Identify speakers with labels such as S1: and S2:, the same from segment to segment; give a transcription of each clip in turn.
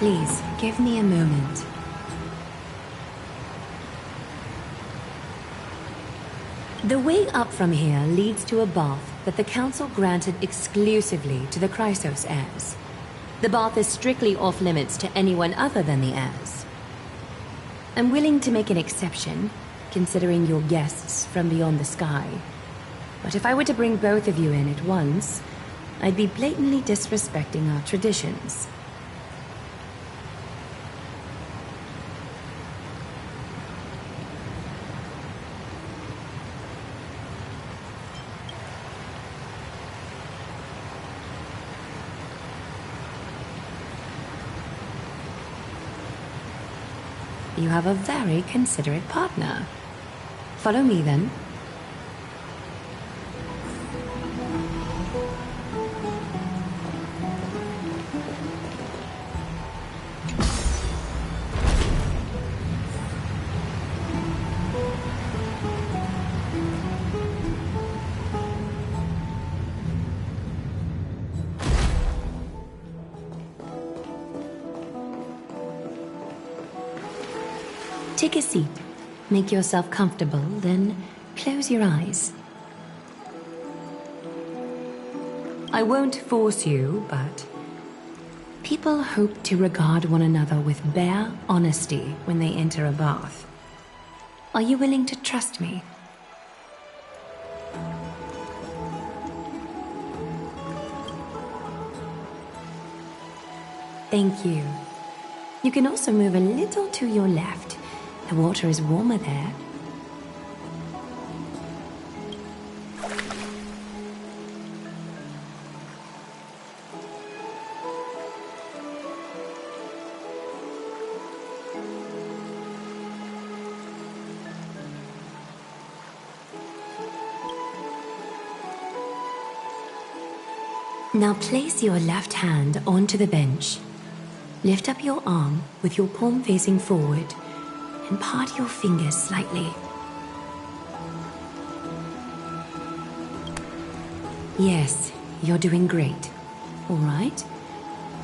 S1: Please, give me a moment. The way up from here leads to a bath that the Council granted exclusively to the Chrysos heirs. The bath is strictly off-limits to anyone other than the heirs. I'm willing to make an exception, considering you're guests from beyond the sky. But if I were to bring both of you in at once, I'd be blatantly disrespecting our traditions. You have a very considerate partner. Follow me, then. Take a seat. Make yourself comfortable, then close your eyes. I won't force you, but people hope to regard one another with bare honesty when they enter a bath. Are you willing to trust me? Thank you. You can also move a little to your left. The water is warmer there. Now place your left hand onto the bench. Lift up your arm with your palm facing forward and part your fingers slightly. Yes, you're doing great. All right.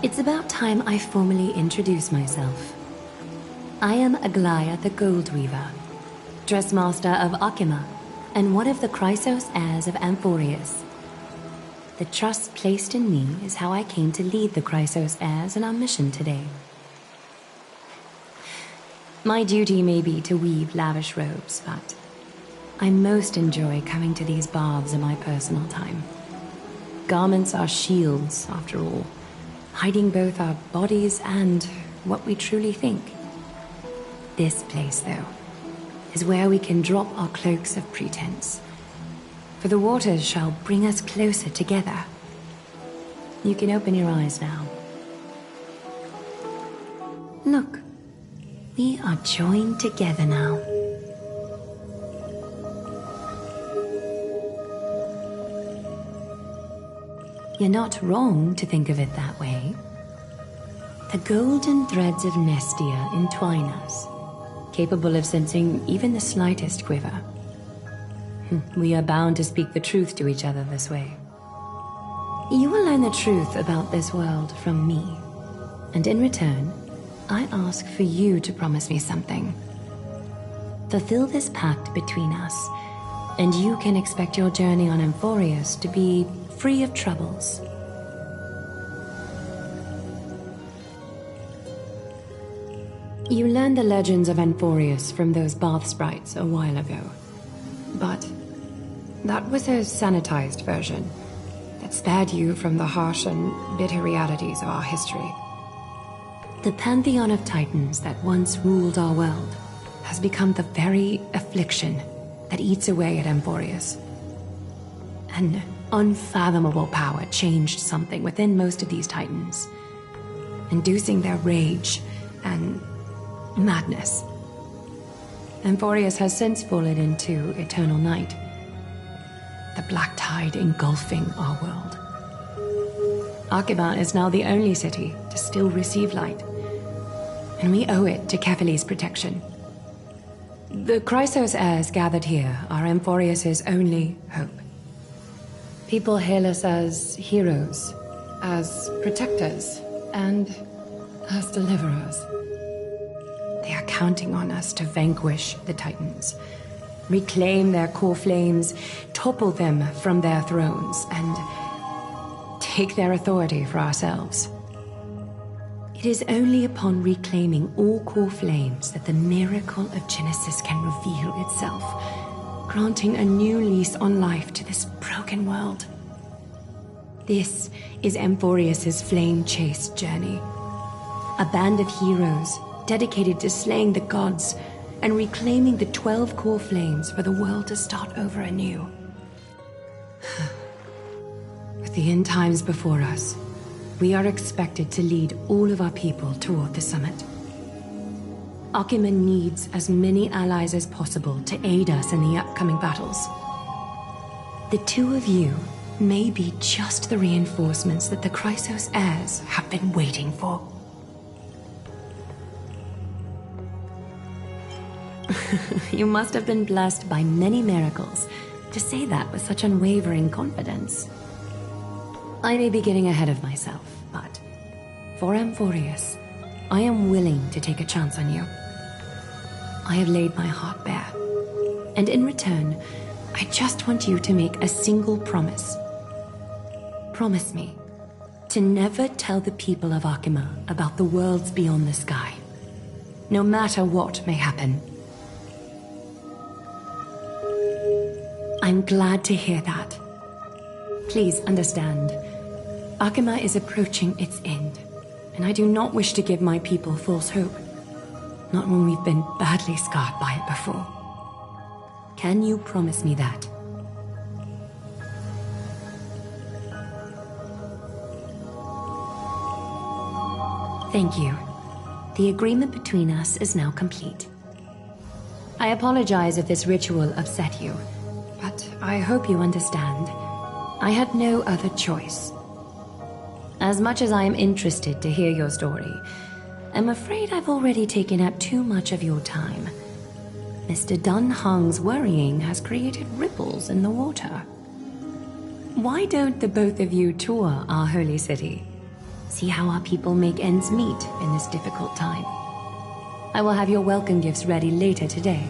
S1: It's about time I formally introduce myself. I am Aglaya the Gold Weaver, Dressmaster of Akima, and one of the Chrysos heirs of Amphoreus. The trust placed in me is how I came to lead the Chrysos heirs in our mission today. My duty may be to weave lavish robes, but I most enjoy coming to these baths in my personal time. Garments are shields, after all, hiding both our bodies and what we truly think. This place, though, is where we can drop our cloaks of pretense, for the waters shall bring us closer together. You can open your eyes now. Look. We are joined together now. You're not wrong to think of it that way. The golden threads of Nestia entwine us, capable of sensing even the slightest quiver. We are bound to speak the truth to each other this way. You will learn the truth about this world from me, and in return, I ask for you to promise me something. Fulfill this pact between us, and you can expect your journey on Amphoreus to be free of troubles. You learned the legends of Amphoreus from those bath sprites a while ago. But that was a sanitized version that spared you from the harsh and bitter realities of our history. The pantheon of titans that once ruled our world has become the very affliction that eats away at Amphoreus. An unfathomable power changed something within most of these titans, inducing their rage and madness. Amphoreus has since fallen into eternal night, the black tide engulfing our world. Akima is now the only city to still receive light, and we owe it to Kefali's protection. The Chrysos heirs gathered here are Amphoreus' only hope. People hail us as heroes, as protectors, and as deliverers. They are counting on us to vanquish the Titans, reclaim their core flames, topple them from their thrones, and take their authority for ourselves. It is only upon reclaiming all core flames that the miracle of Genesis can reveal itself, granting a new lease on life to this broken world. This is Amphoreus' flame chase journey. A band of heroes dedicated to slaying the gods and reclaiming the 12 core flames for the world to start over anew. With the end times before us, we are expected to lead all of our people toward the summit. Akima needs as many allies as possible to aid us in the upcoming battles. The two of you may be just the reinforcements that the Chrysos heirs have been waiting for. You must have been blessed by many miracles to say that with such unwavering confidence. I may be getting ahead of myself, but for Amphoreus, I am willing to take a chance on you. I have laid my heart bare, and in return, I just want you to make a single promise. Promise me to never tell the people of Akima about the worlds beyond the sky, no matter what may happen. I'm glad to hear that. Please understand, Akima is approaching its end, and I do not wish to give my people false hope. Not when we've been badly scarred by it before. Can you promise me that? Thank you. The agreement between us is now complete. I apologize if this ritual upset you, but I hope you understand. I had no other choice. As much as I am interested to hear your story, I'm afraid I've already taken up too much of your time. Mr. Dunhung's worrying has created ripples in the water. Why don't the both of you tour our holy city? See how our people make ends meet in this difficult time. I will have your welcome gifts ready later today.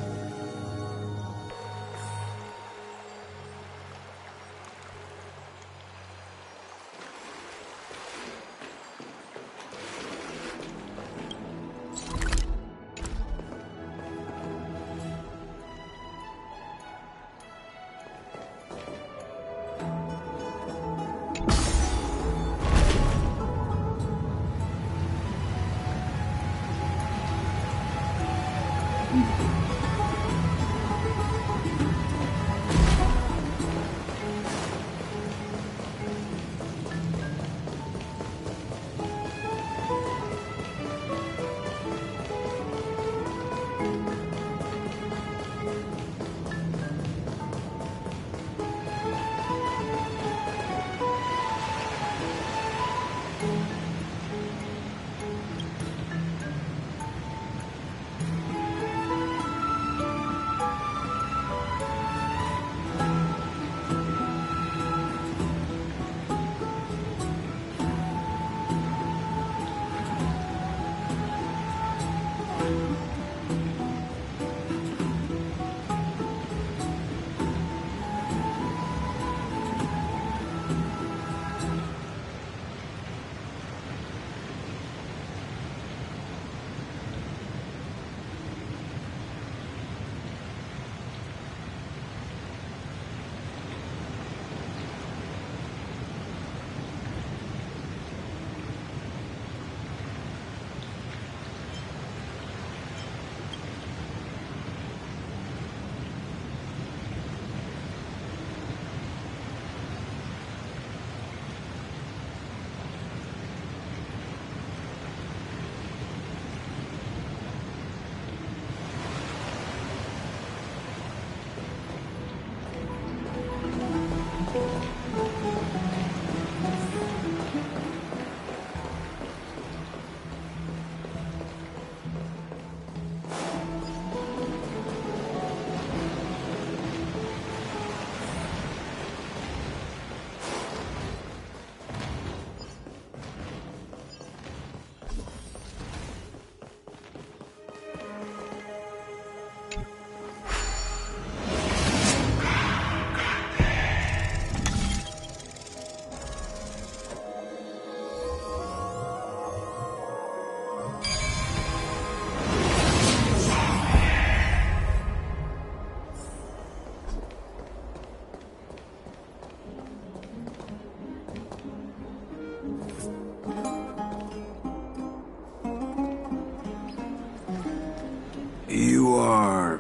S2: are...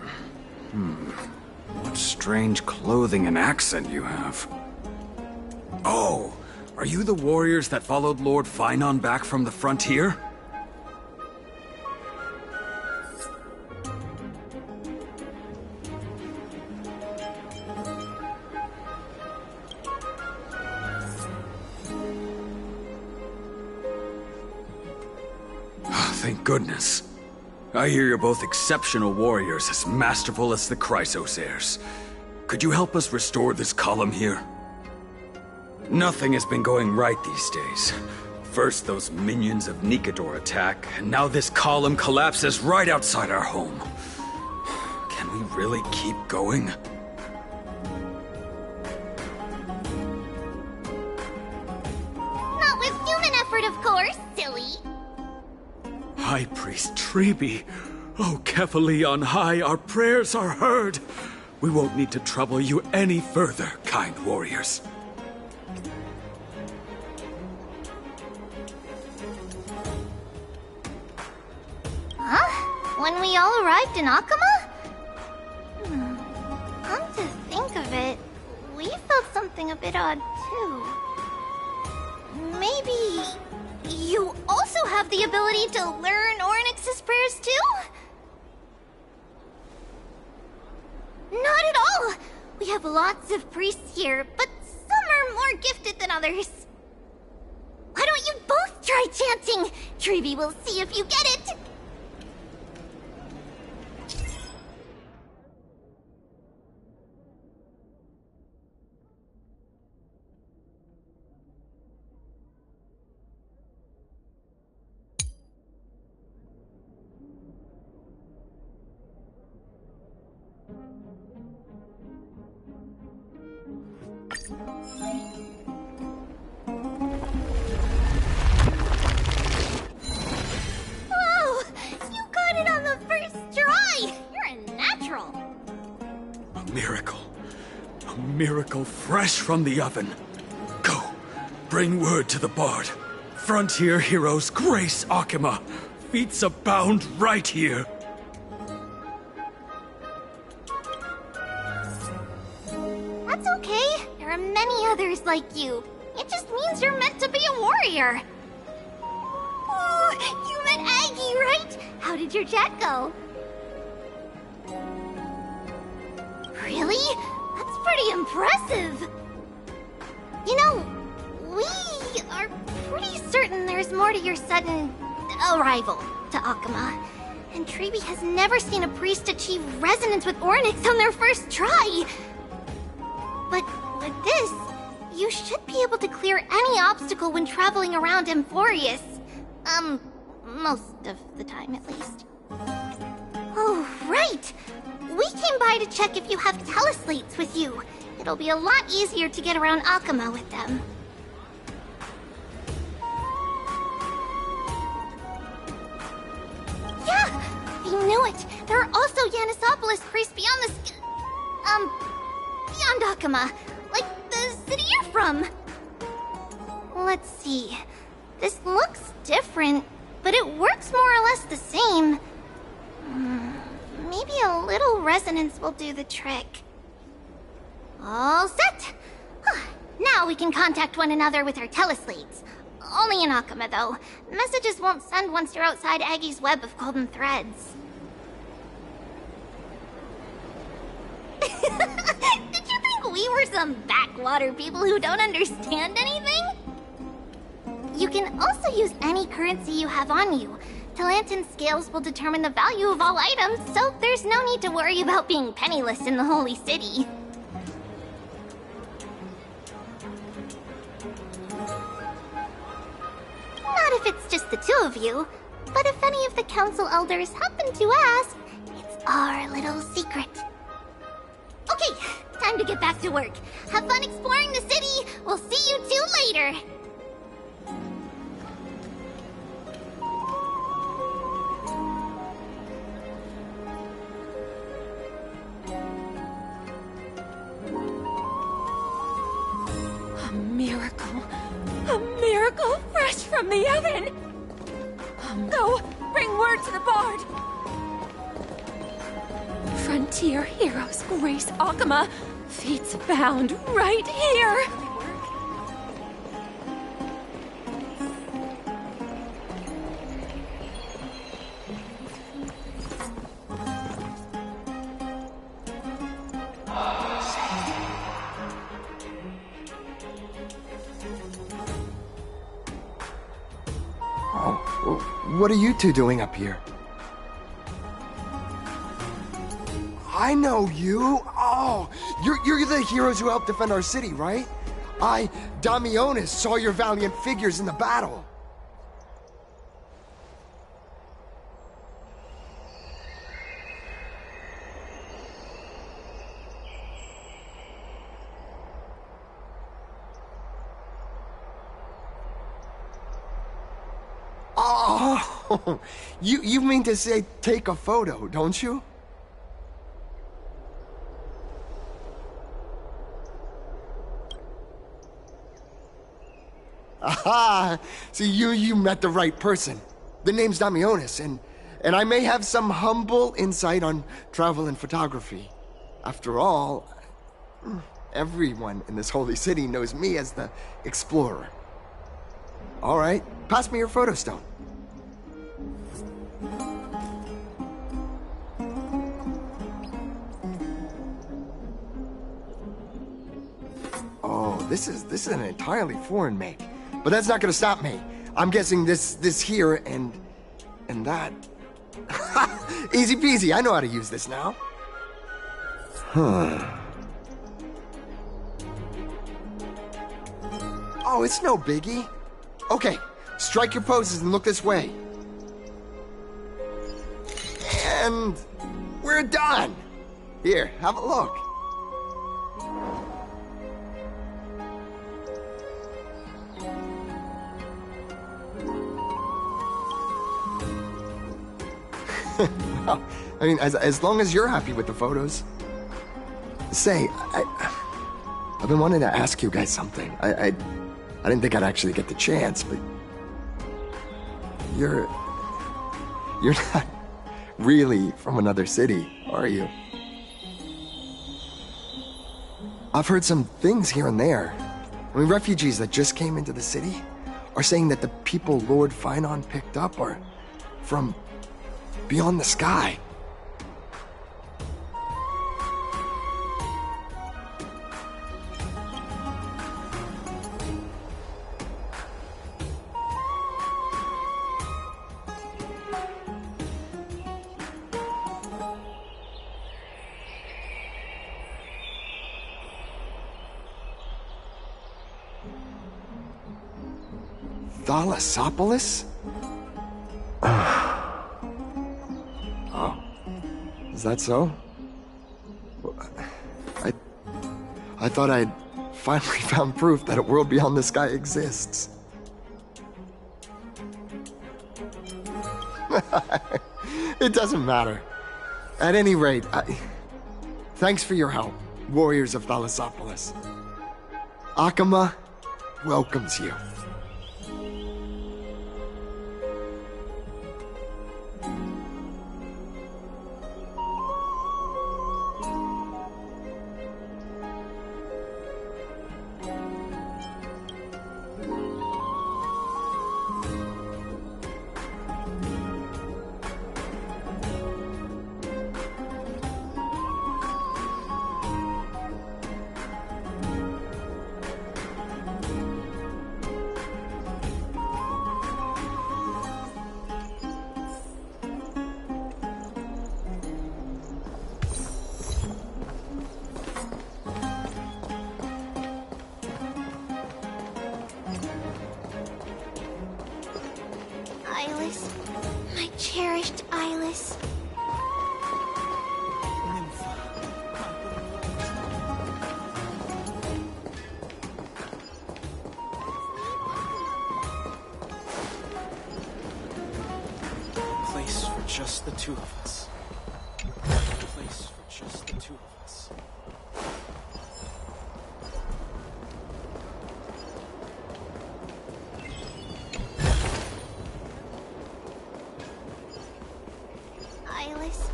S2: What strange clothing and accent you have. Oh, are you the warriors that followed Lord Finon back from the frontier? Thank goodness. I hear you're both exceptional warriors, as masterful as the Chrysos heirs. Could you help us restore this column here? Nothing has been going right these days. First those minions of Nikador attack, and now this column collapses right outside our home. Can we really keep going?
S3: Not with human effort, of course, silly.
S2: High Priest Treeby. Oh, Kefali on high, our prayers are heard. We won't need to trouble you any further, kind warriors.
S3: Huh? When we all arrived in Akama? Come to think of it, we felt something a bit odd too. Maybe... you also have the ability to learn Ornyx's prayers too? Not at all! We have lots of priests here, but some are more gifted than others. Why don't you both try chanting? Treeby will see if you get it! Whoa! You got it on the first try! You're a natural!
S2: A miracle. A miracle fresh from the oven. Go. Bring word to the Bard. Frontier heroes grace Akama. Feats abound right here.
S3: That's okay. There are many others like you. It just means you're meant to be a warrior. Oh, you met Aggie, right? How did your chat go? Really? That's pretty impressive. You know, we are pretty certain there's more to your sudden arrival to Akama. And Treeby has never seen a priest achieve resonance with Ornyx on their first try. But with this, you should be able to clear any obstacle when traveling around Amphoreus. Most of the time at least. Oh, right! We came by to check if you have teleslates with you. It'll be a lot easier to get around Akama with them. Yeah! I knew it! There are also Yanisopolis priests beyond the beyond Akama. Like the city you're from. Let's see. This looks different, but it works more or less the same. Maybe a little resonance will do the trick. All set! Now we can contact one another with our teleslates. Only in Akama, though. Messages won't send once you're outside Aggie's web of golden threads. Did you think we were some backwater people who don't understand anything? You can also use any currency you have on you. Talantan scales will determine the value of all items, so there's no need to worry about being penniless in the Holy City. Not if it's just the two of you, but if any of the council elders happen to ask, it's our little secret. Okay, time to get back to work. Have fun exploring the city. We'll see you two later.
S1: A miracle. A miracle fresh from the oven. Go, bring word to the Bard.
S4: Frontier Heroes Grace Akama. Feats found right here.
S5: What are you two doing up here? I know you. Oh, you're the heroes who helped defend our city, right? Damionis, saw your valiant figures in the battle. Oh, you mean to say take a photo, don't you? Aha! See, you met the right person. The name's Damionis, and I may have some humble insight on travel and photography. After all, everyone in this holy city knows me as the explorer. All right, pass me your photo stone. Oh, this is an entirely foreign make. But that's not gonna stop me. I'm guessing this here and that. Easy peasy, I know how to use this now. Huh. Oh, it's no biggie. Okay, strike your poses and look this way. And we're done. Here, have a look. Well, I mean, as long as you're happy with the photos. Say, I've been wanting to ask you guys something. I didn't think I'd actually get the chance, but you're not really from another city, are you? I've heard some things here and there. I mean, refugees that just came into the city are saying that the people Lord Finon picked up are from beyond the sky. Thalassopolis? Is that so? I thought I'd finally found proof that a world beyond the sky exists. It doesn't matter. At any rate, thanks for your help, warriors of Thalassopolis. Akama welcomes you.
S3: My cherished Eyeless.
S6: Place for just the two of us. Place for just the two of us.
S3: Eyeless.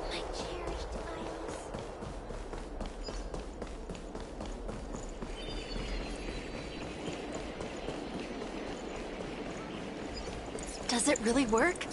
S3: My cherished Eyeless.
S4: Does it really work?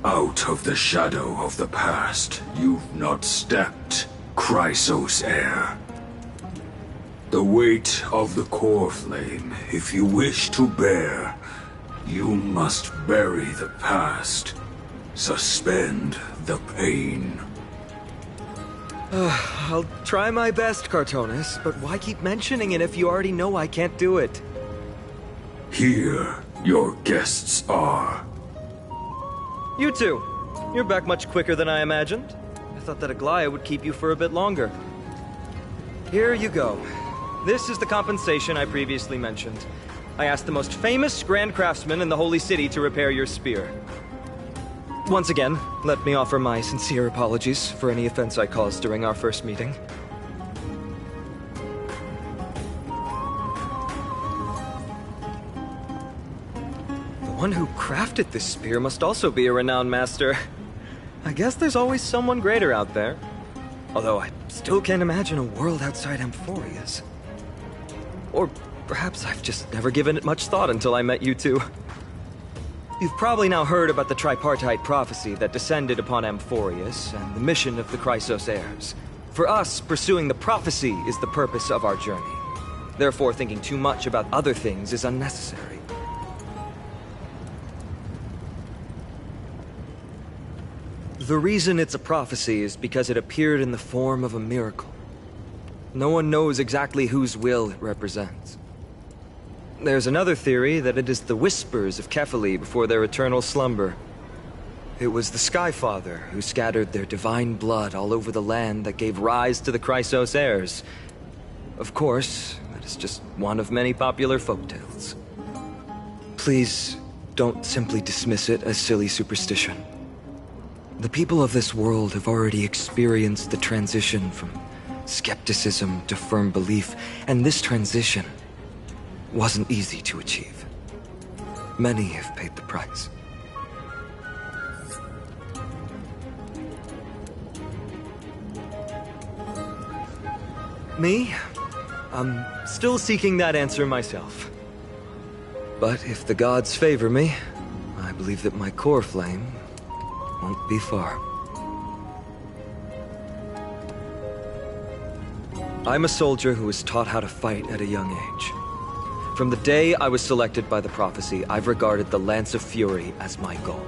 S2: Out of the shadow of the past, you've not stepped, Chrysos heir. The weight of the core flame, if you wish to bear, you must bury the past. Suspend the pain.
S7: I'll try my best, Cartonis, but why keep mentioning it if you already know I can't do it?
S2: Here, your guests are.
S7: You two, you're back much quicker than I imagined. I thought that Aglaya would keep you for a bit longer. Here you go. This is the compensation I previously mentioned. I asked the most famous Grand Craftsman in the Holy City to repair your spear. Once again, let me offer my sincere apologies for any offense I caused during our first meeting. The one who crafted this spear must also be a renowned master. I guess there's always someone greater out there. Although I still can't imagine a world outside Amphoreus. Or perhaps I've just never given it much thought until I met you two. You've probably now heard about the tripartite prophecy that descended upon Amphoreus and the mission of the Chrysos heirs. For us, pursuing the prophecy is the purpose of our journey. Therefore, thinking too much about other things is unnecessary. The reason it's a prophecy is because it appeared in the form of a miracle. No one knows exactly whose will it represents. There's another theory that it is the whispers of Kefali before their eternal slumber. It was the Skyfather who scattered their divine blood all over the land that gave rise to the Chrysos heirs. Of course, that is just one of many popular folktales. Please, don't simply dismiss it as silly superstition. The people of this world have already experienced the transition from skepticism to firm belief, and this transition wasn't easy to achieve. Many have paid the price. Me? I'm still seeking that answer myself. But if the gods favor me, I believe that my core flame won't be far. I'm a soldier who was taught how to fight at a young age. From the day I was selected by the prophecy, I've regarded the Lance of Fury as my goal.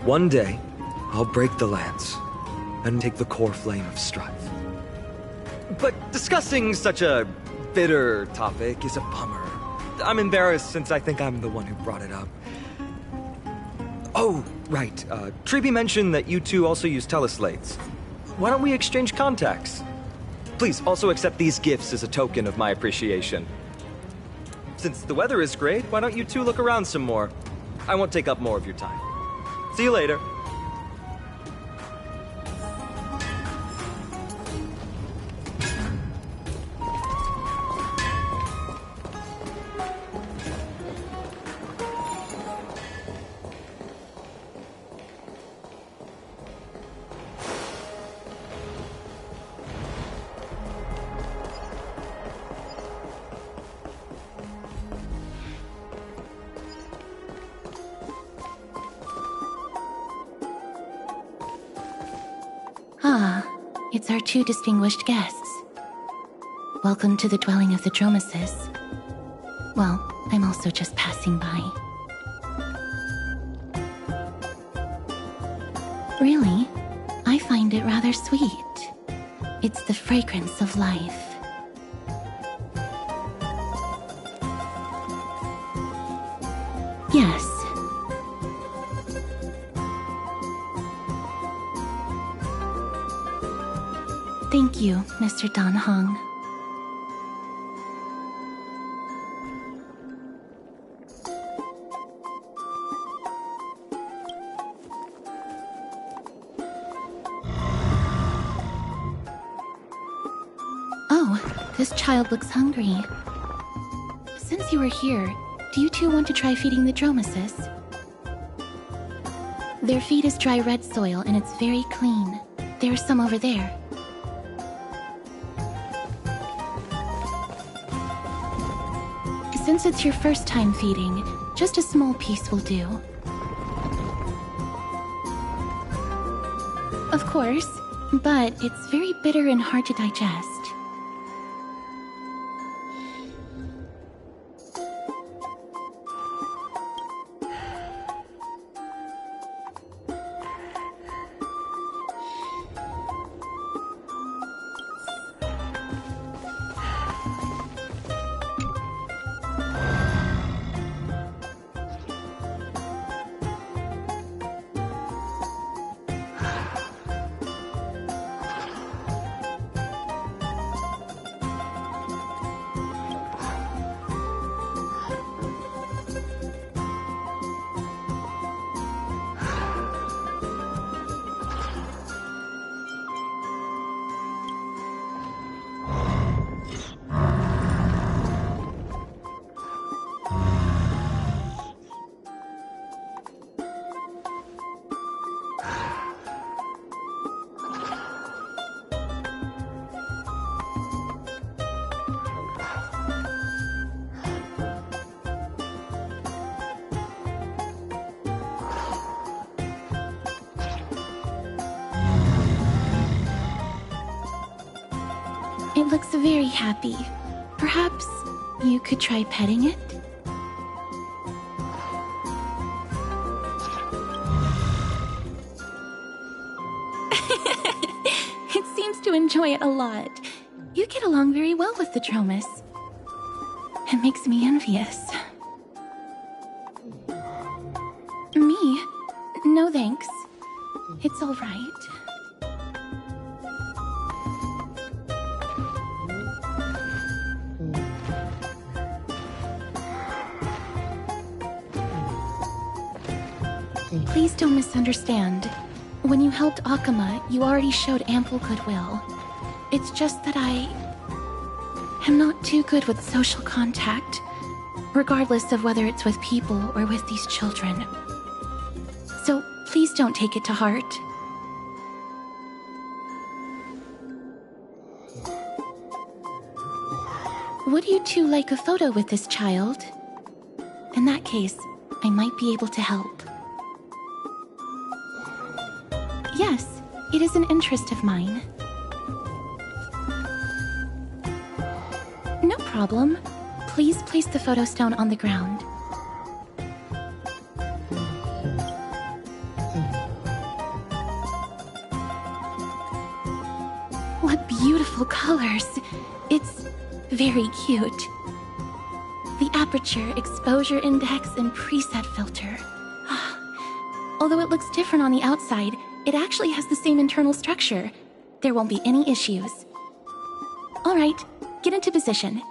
S7: One day, I'll break the lance and take the core flame of strife. But discussing such a bitter topic is a bummer. I'm embarrassed since I think I'm the one who brought it up. Oh, right. Treeby mentioned that you two also use teleslates. Why don't we exchange contacts? Please also accept these gifts as a token of my appreciation. Since the weather is great, why don't you two look around some more? I won't take up more of your time. See you later.
S8: It's our two distinguished guests. Welcome to the dwelling of the Dromesis. Well, I'm also just passing by. Really, I find it rather sweet. It's the fragrance of life. Yes. Thank you, Mr. Dan Hong. Oh, this child looks hungry. Since you were here, do you two want to try feeding the Dromesis? Their feed is dry red soil and it's very clean. There's some over there. Since it's your first time feeding, just a small piece will do. Of course, but it's very bitter and hard to digest. It looks very happy. Perhaps you could try petting it? It seems to enjoy it a lot. You get along very well with the Dromus. It makes me envious. Me? No thanks. It's all right. Please don't misunderstand. When you helped Akuma, you already showed ample goodwill. It's just that I am not too good with social contact, regardless of whether it's with people or with these children. So please don't take it to heart. Would you two like a photo with this child? In that case, I might be able to help. Yes, it is an interest of mine. No problem. Please place the photo stone on the ground. What beautiful colors! It's very cute. The aperture, exposure index, and preset filter. Although it looks different on the outside, it actually has the same internal structure. There won't be any issues. All right, get into position.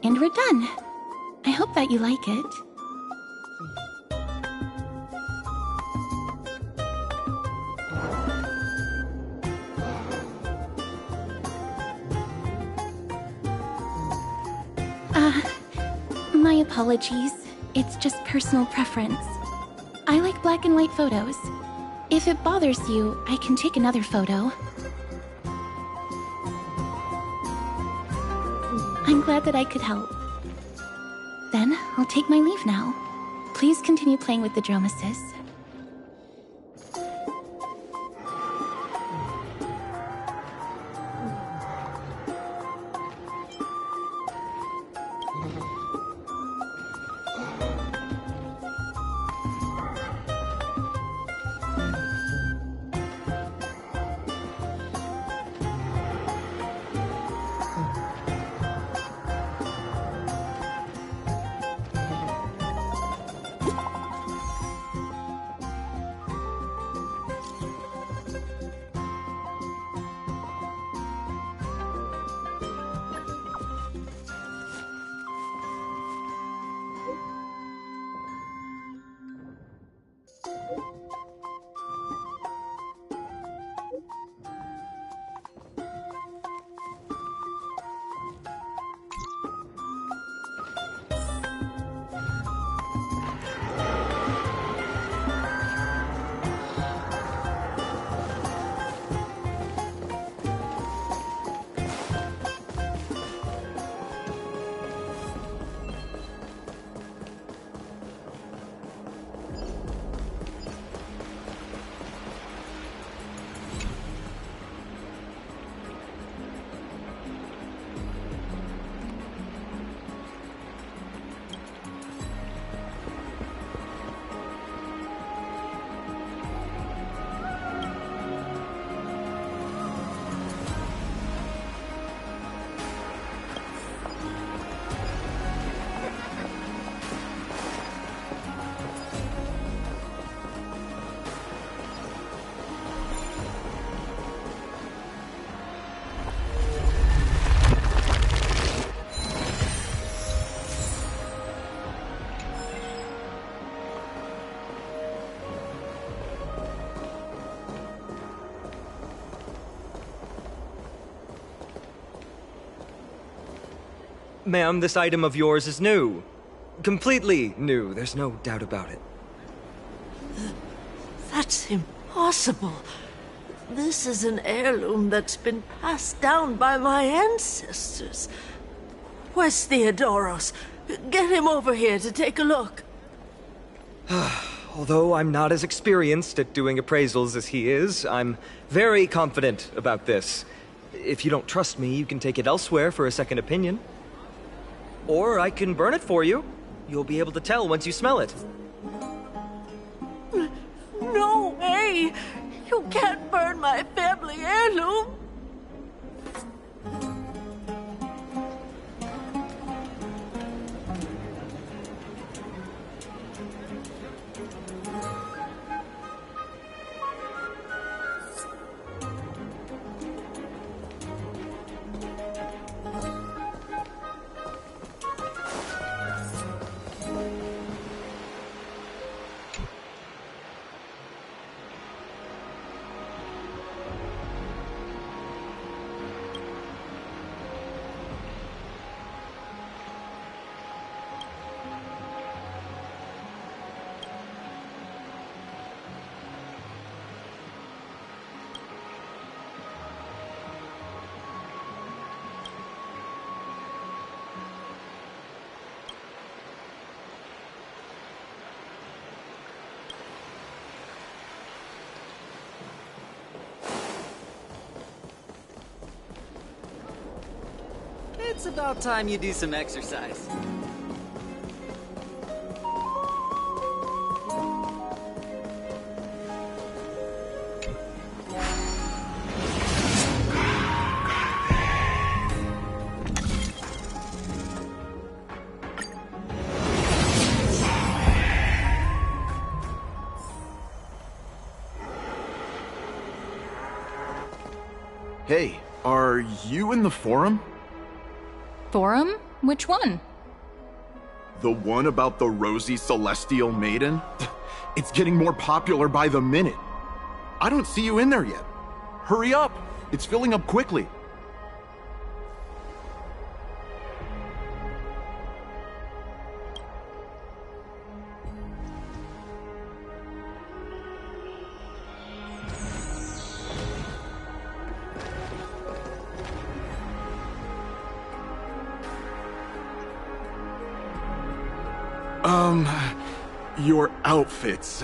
S8: And we're done. I hope that you like it. My apologies. It's just personal preference. I like black and white photos. If it bothers you, I can take another photo. I'm glad that I could help. Then, I'll take my leave now. Please continue playing with the Dromuses.
S7: Ma'am, this item of yours is new. Completely new, there's no doubt about it.
S9: That's impossible. This is an heirloom that's been passed down by my ancestors. Where's Theodoros? Get him over here to take a look.
S7: Although I'm not as experienced at doing appraisals as he is, I'm very confident about this. If you don't trust me, you can take it elsewhere for a second opinion. Or I can burn it for you. You'll be able to tell once you smell it.
S9: No way! You can't burn my family heirloom!
S10: It's about time you do some exercise.
S11: Hey, are you in the forum?
S4: Forum? Which one?
S11: The one about the rosy celestial maiden? It's getting more popular by the minute. I don't see you in there yet. Hurry up! It's filling up quickly. Your outfits,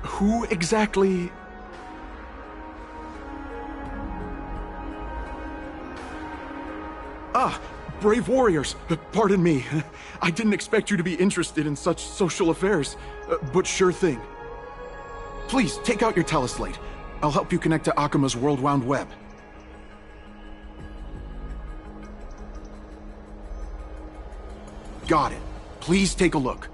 S11: who exactly... Ah, brave warriors, pardon me. I didn't expect you to be interested in such social affairs, but sure thing. Please, take out your teleslate. I'll help you connect to Akuma's World Wound Web. Got it. Please take a look.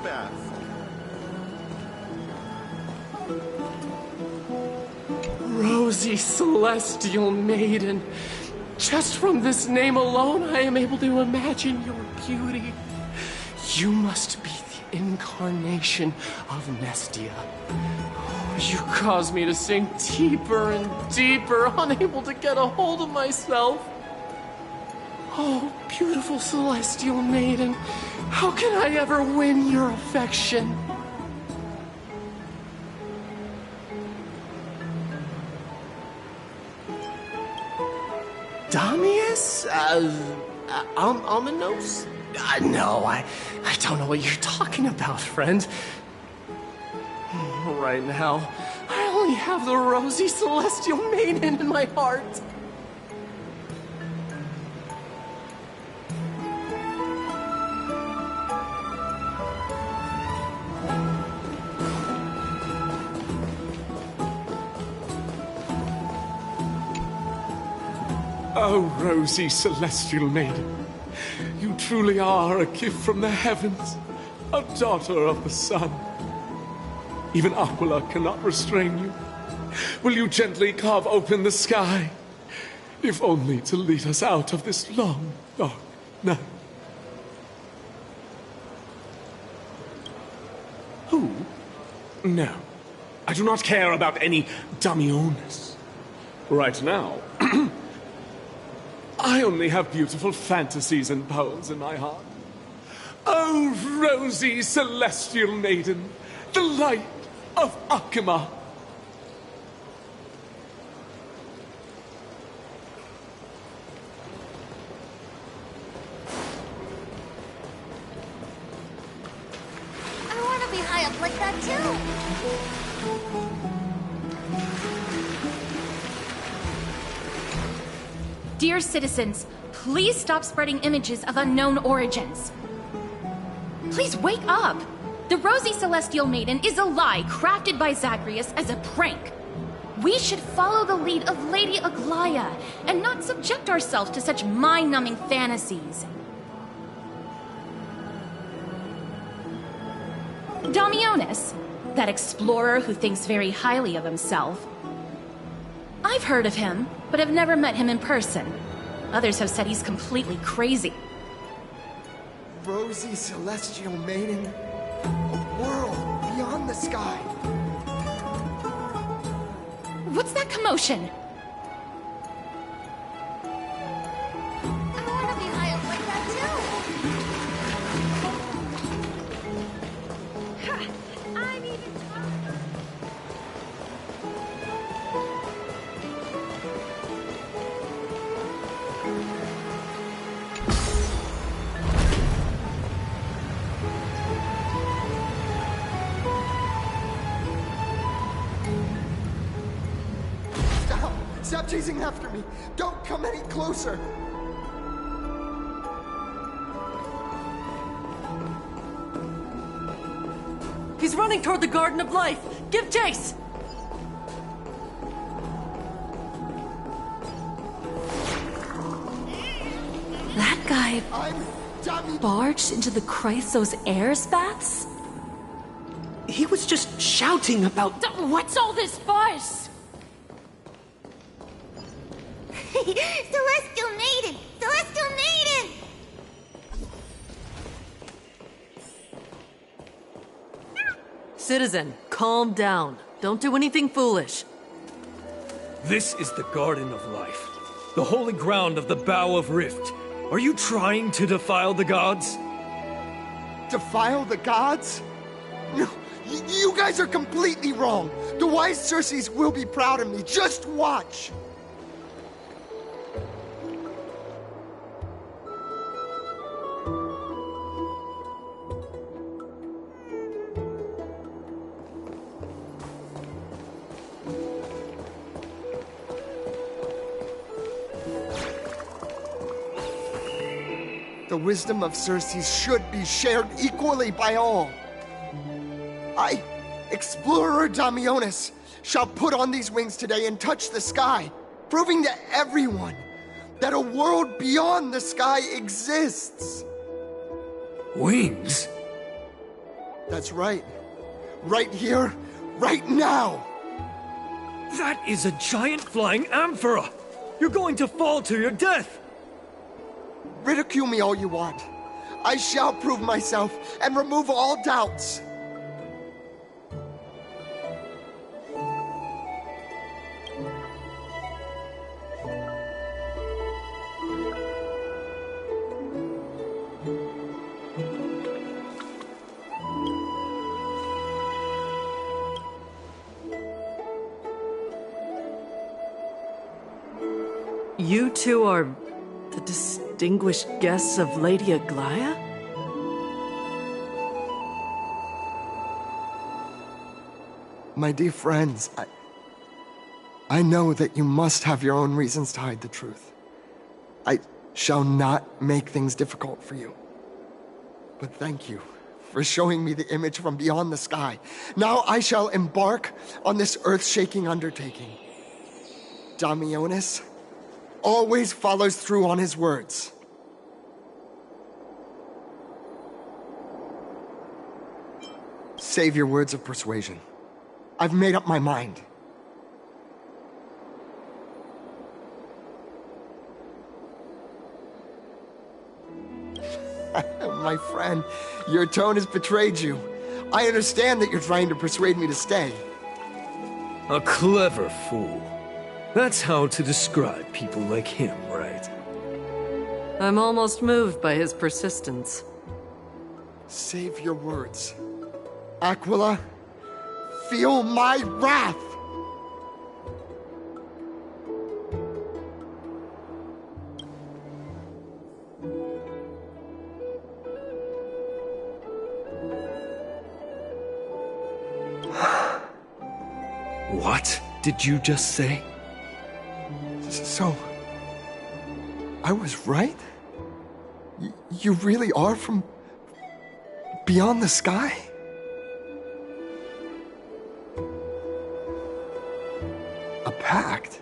S5: bath.
S12: Rosy Celestial Maiden. Just from this name alone, I am able to imagine your beauty. You must be the incarnation of Nestia. Oh, you cause me to sink deeper and deeper, unable to get a hold of myself. Oh, beautiful Celestial Maiden, how can I ever win your affection? Damius? Ominous? No, I don't know what you're talking about, friend. Right now, I only have the rosy Celestial Maiden in my heart. Oh, rosy Celestial Maiden, you truly are a gift from the heavens, a daughter of the sun. Even Aquila cannot restrain you. Will you gently carve open the sky, if only to lead us out of this long, dark night? Who? No, I do not care about any Damiones. Right now, I only have beautiful fantasies and poems in my heart. Oh, rosy Celestial Maiden, the light of Akima.
S3: I want to be high up like that too.
S8: Dear citizens, please stop spreading images of unknown origins. Please wake up! The Rosy Celestial Maiden is a lie crafted by Zagreus as a prank. We should follow the lead of Lady Aglaya and not subject ourselves to such mind-numbing fantasies. Damiones, that explorer who thinks very highly of himself. I've heard of him, but have never met him in person. Others have said he's completely crazy.
S5: Rosy Celestial Maiden, a world beyond the sky.
S8: What's that commotion?
S3: I want to be high up like that too. I'm even tired.
S5: Stop chasing after me! Don't come any closer!
S9: He's running toward the Garden of Life! Give chase!
S4: That guy barged into the Chrysos Air's baths?
S12: He was just shouting about...
S4: What's all this fuss?
S3: Celestial Maiden! Celestial Maiden!
S9: Citizen, calm down. Don't do anything foolish.
S13: This is the Garden of Life, the holy ground of the Bow of Rift. Are you trying to defile the gods?
S5: Defile the gods? No, you guys are completely wrong. The wise Circes will be proud of me. Just watch. The wisdom of Circes should be shared equally by all. I, Explorer Damiones, shall put on these wings today and touch the sky, proving to everyone that a world beyond the sky exists.
S2: Wings?
S5: That's right. Right here, right now!
S13: That is a giant flying amphora! You're going to fall to your death!
S5: Ridicule me all you want. I shall prove myself and remove all doubts.
S9: You two are the distinguished guests of Lady Aglaya?
S5: My dear friends, I know that you must have your own reasons to hide the truth. I shall not make things difficult for you. But thank you for showing me the image from beyond the sky. Now I shall embark on this earth-shaking undertaking. Damionis always follows through on his words. Save your words of persuasion. I've made up my mind. My friend, your tone has betrayed you. I understand that you're trying to persuade me to stay.
S13: A clever fool. That's how to describe people like him, right?
S9: I'm almost moved by his persistence.
S5: Save your words. Aquila, feel my wrath!
S13: What did you just say?
S5: So, I was right? You really are from beyond the sky? A pact?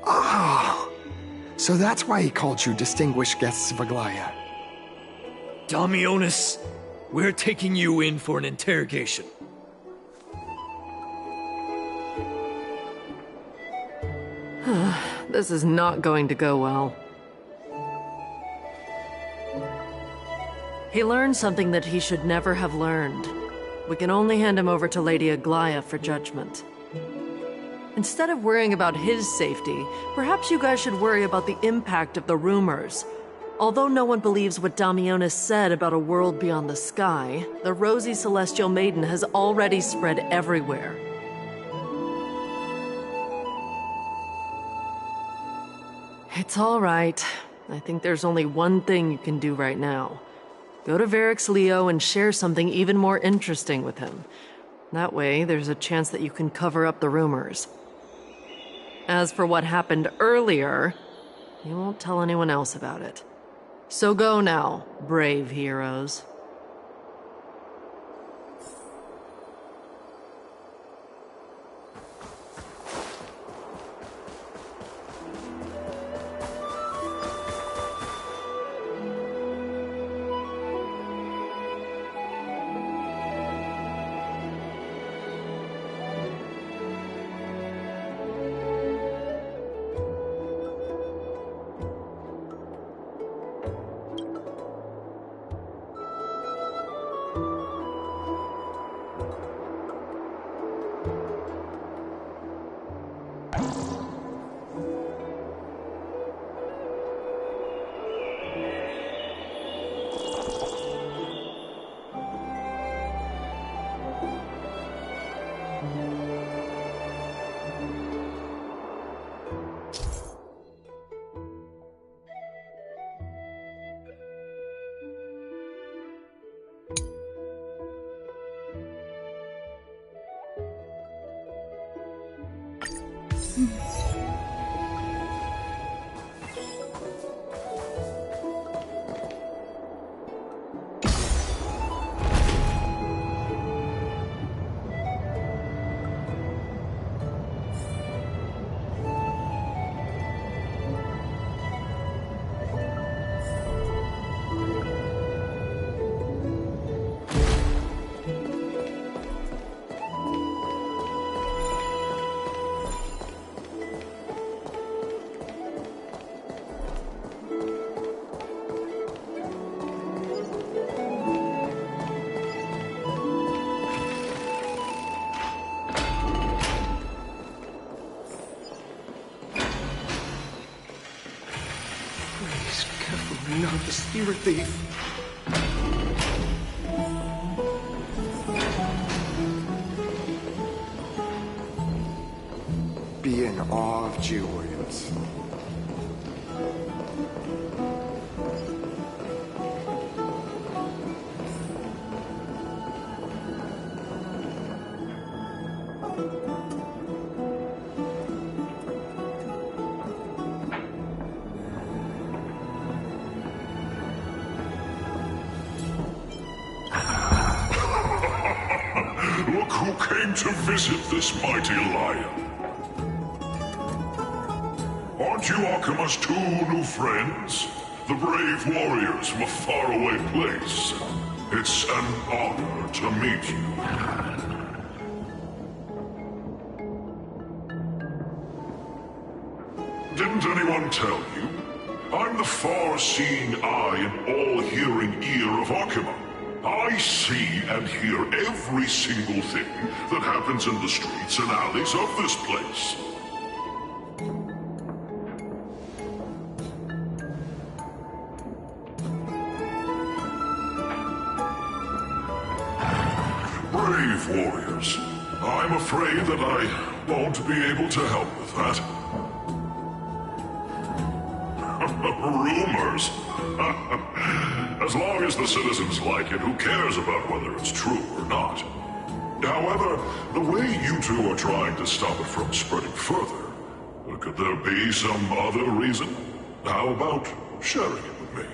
S5: Ah! So that's why he called you distinguished guests of Aglaya.
S13: Damionis, we're taking you in for an interrogation.
S9: This is not going to go well. He learned something that he should never have learned. We can only hand him over to Lady Aglaya for judgment. Instead of worrying about his safety, perhaps you guys should worry about the impact of the rumors. Although no one believes what Damionis said about a world beyond the sky, the rosy celestial maiden has already spread everywhere. It's all right. I think there's only one thing you can do right now. Go to Varix Leo and share something even more interesting with him. That way, there's a chance that you can cover up the rumors. As for what happened earlier, you won't tell anyone else about it. So go now, brave heroes.
S11: of the Spirit Thief.
S5: Be in awe of G-Warriors.
S14: Look who came to visit this mighty lion. Aren't you Akima's two new friends? The brave warriors from a faraway place. It's an honor to meet you. Didn't anyone tell you? I'm the far-seeing eye and all-hearing ear of Akima. I see and hear every single thing that happens in the streets and alleys of this place. Brave warriors. I'm afraid that I won't be able to help with that. Rumors? As long as the citizens like it, who cares about whether it's true or not? However, the way you two are trying to stop it from spreading further, could there be some other reason? How about sharing it with me?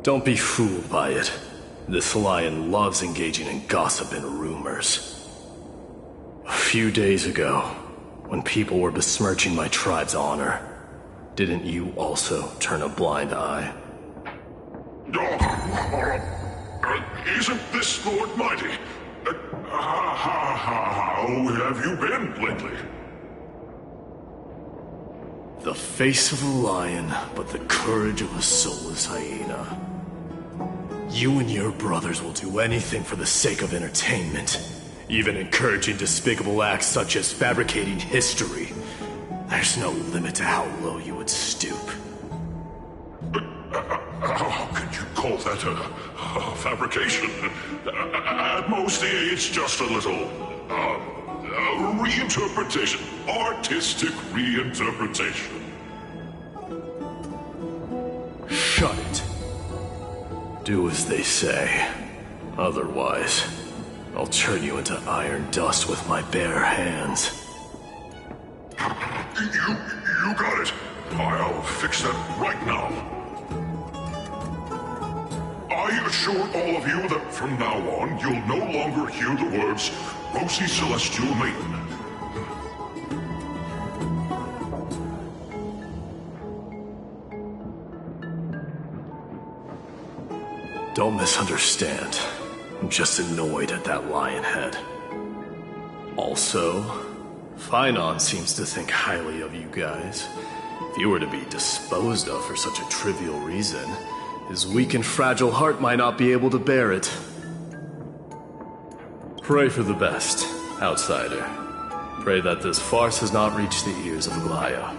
S15: Don't be fooled by it. This lion loves engaging in gossip and rumors. A few days ago, when people were besmirching my tribe's honor, didn't you also turn a blind eye?
S14: Isn't this Lord Mighty? How have you been lately?
S15: The face of a lion, but the courage of a soulless hyena. You and your brothers will do anything for the sake of entertainment, even encouraging despicable acts such as fabricating history. There's no limit to how low you would stoop.
S14: How can you call that a fabrication? At most, it's just a little reinterpretation. Artistic reinterpretation.
S15: Shut it. Do as they say. Otherwise, I'll turn you into iron dust with my bare hands.
S14: You got it. I'll fix that right now. I assure all of you that from now on, you'll no longer hear the words, Rosy Celestial Maiden.
S15: Don't misunderstand. I'm just annoyed at that lion head. Also, Finon seems to think highly of you guys. If you were to be disposed of for such a trivial reason, his weak and fragile heart might not be able to bear it. Pray for the best, outsider. Pray that this farce has not reached the ears of Glaya.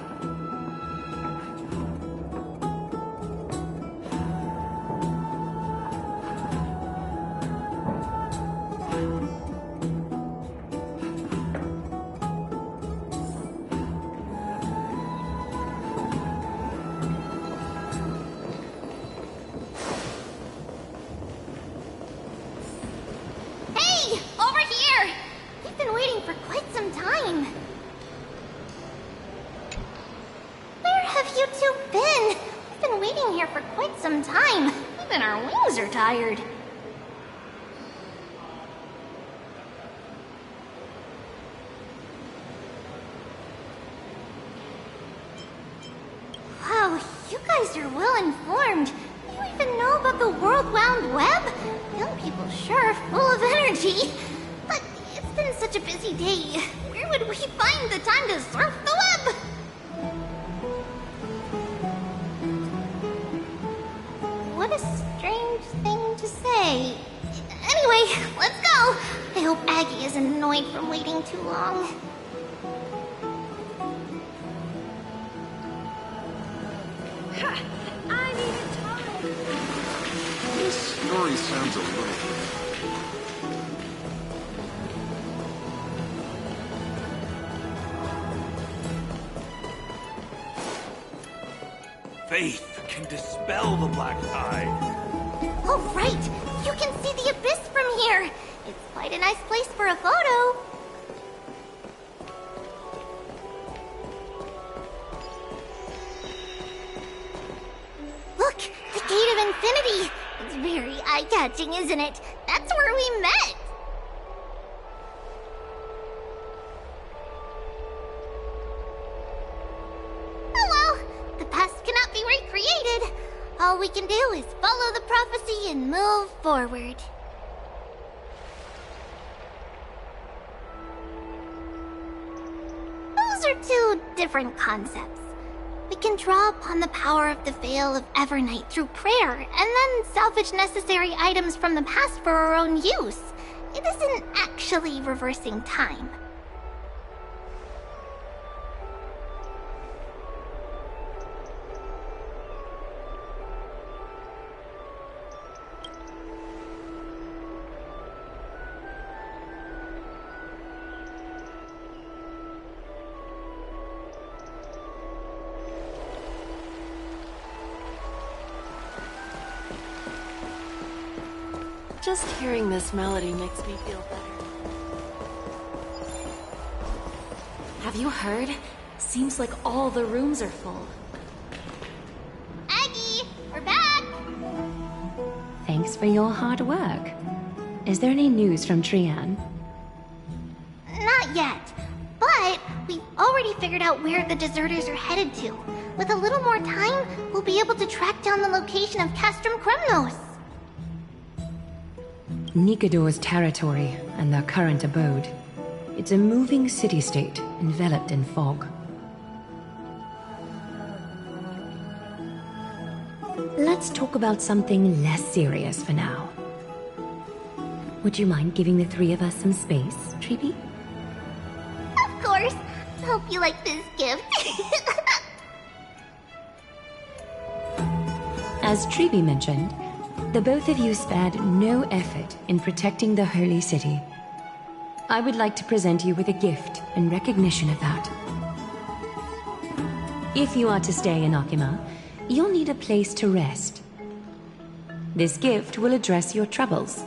S3: hope Aggie isn't annoyed from waiting too long.
S14: I needed time. This story sounds a little...
S13: Faith can dispel the black tide.
S3: Oh, right! You can see the abyss from here! It's quite a nice place for a photo. Look! The Gate of Infinity! It's very eye-catching, isn't it? That's where we met! All we can do is follow the prophecy and move forward. Those are two different concepts. We can draw upon the power of the Veil of Evernight through prayer, and then salvage necessary items from the past for our own use. It isn't actually reversing time.
S9: Just hearing this melody makes me feel better.
S4: Have you heard? Seems like all the rooms are full.
S3: Aggie, we're back!
S1: Thanks for your hard work. Is there any news from Trian?
S3: Not yet, but we've already figured out where the deserters are headed to. With a little more time, we'll be able to track down the location of Castrum Kremnos.
S1: Nikador's territory and their current abode. It's a moving city-state enveloped in fog. Let's talk about something less serious for now. Would you mind giving the three of us some space, Treeby?
S3: Of course. Hope you like this gift.
S1: As Treeby mentioned, the both of you spared no effort in protecting the Holy City. I would like to present you with a gift in recognition of that. If you are to stay in Akima, you'll need a place to rest. This gift will address your troubles.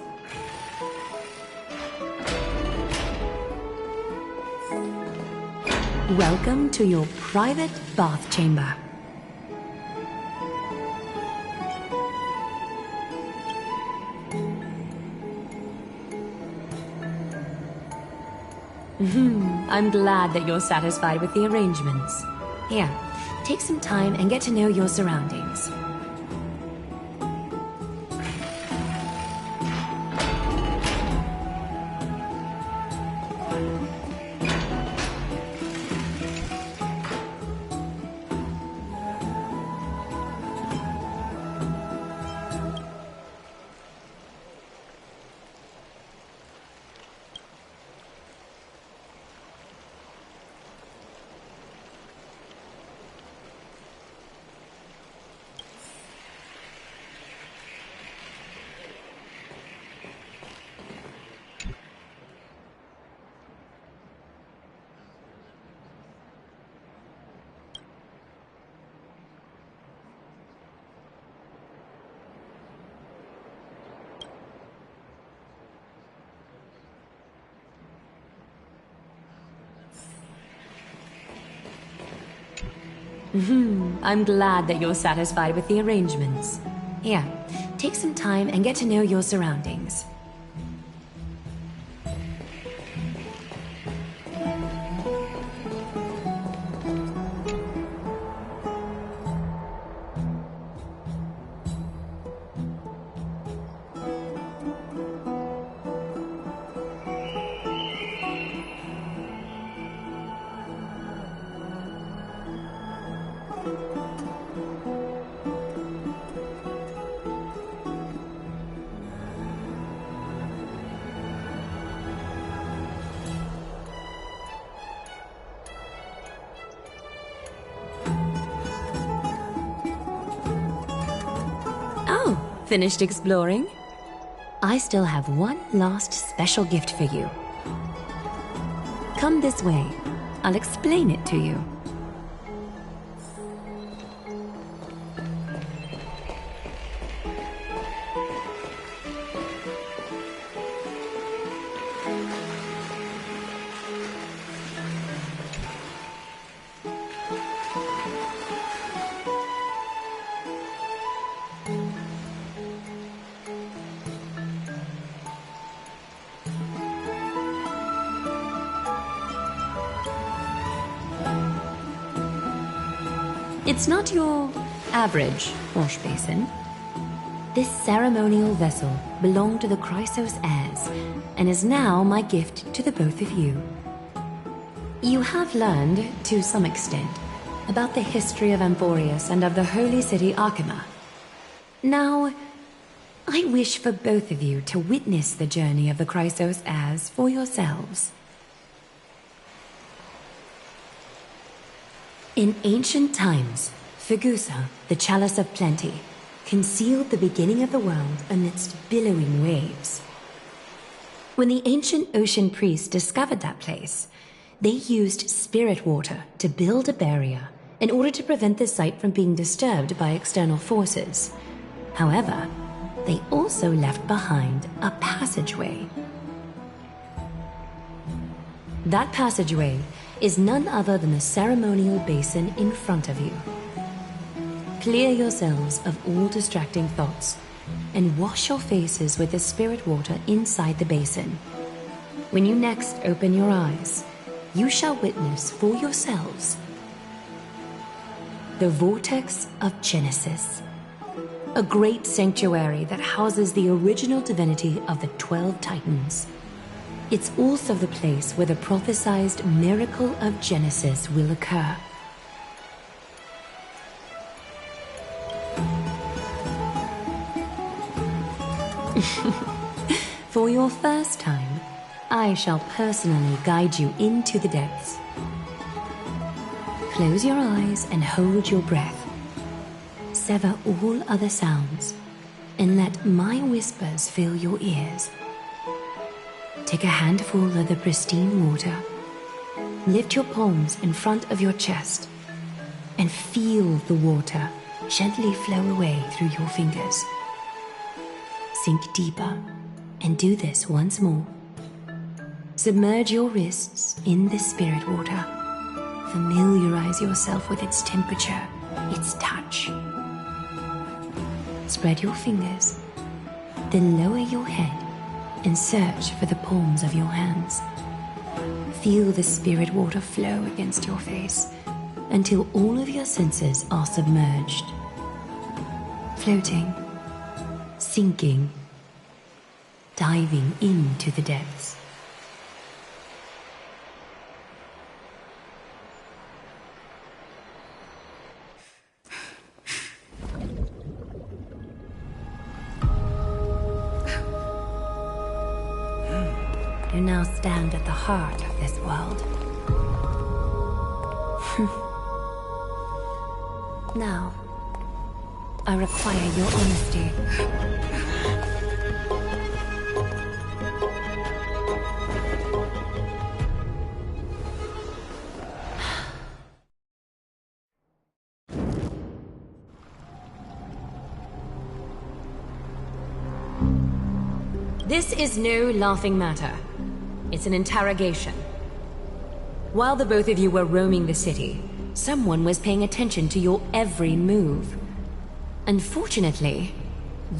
S1: Welcome to your private bath chamber. I'm glad that you're satisfied with the arrangements. Here, take some time and get to know your surroundings. I'm glad that you're satisfied with the arrangements. Here, take some time and get to know your surroundings. finished exploring? I still have one last special gift for you. Come this way. I'll explain it to you. It's not your average wash basin. This ceremonial vessel belonged to the Chrysos heirs, and is now my gift to the both of you. You have learned, to some extent, about the history of Amphoreus and of the holy city Arkema. Now, I wish for both of you to witness the journey of the Chrysos heirs for yourselves. In ancient times, Fegusa, the Chalice of Plenty, concealed the beginning of the world amidst billowing waves. When the ancient ocean priests discovered that place, they used spirit water to build a barrier in order to prevent the site from being disturbed by external forces. However, they also left behind a passageway. That passageway is none other than the ceremonial basin in front of you. Clear yourselves of all distracting thoughts and wash your faces with the spirit water inside the basin. When you next open your eyes, you shall witness for yourselves the Vortex of Genesis, a great sanctuary that houses the original divinity of the 12 Titans. It's also the place where the prophesied miracle of Genesis will occur. For your first time, I shall personally guide you into the depths. Close your eyes and hold your breath. Sever all other sounds, and let my whispers fill your ears. Take a handful of the pristine water, lift your palms in front of your chest, and feel the water gently flow away through your fingers. Sink deeper, and do this once more. Submerge your wrists in the spirit water. Familiarize yourself with its temperature, its touch. Spread your fingers, then lower your head and search for the palms of your hands. Feel the spirit water flow against your face until all of your senses are submerged. Floating, sinking, diving into the depths. You now stand at the heart of this world. Now, I require your honesty. This is no laughing matter. It's an interrogation. While the both of you were roaming the city, someone was paying attention to your every move. Unfortunately,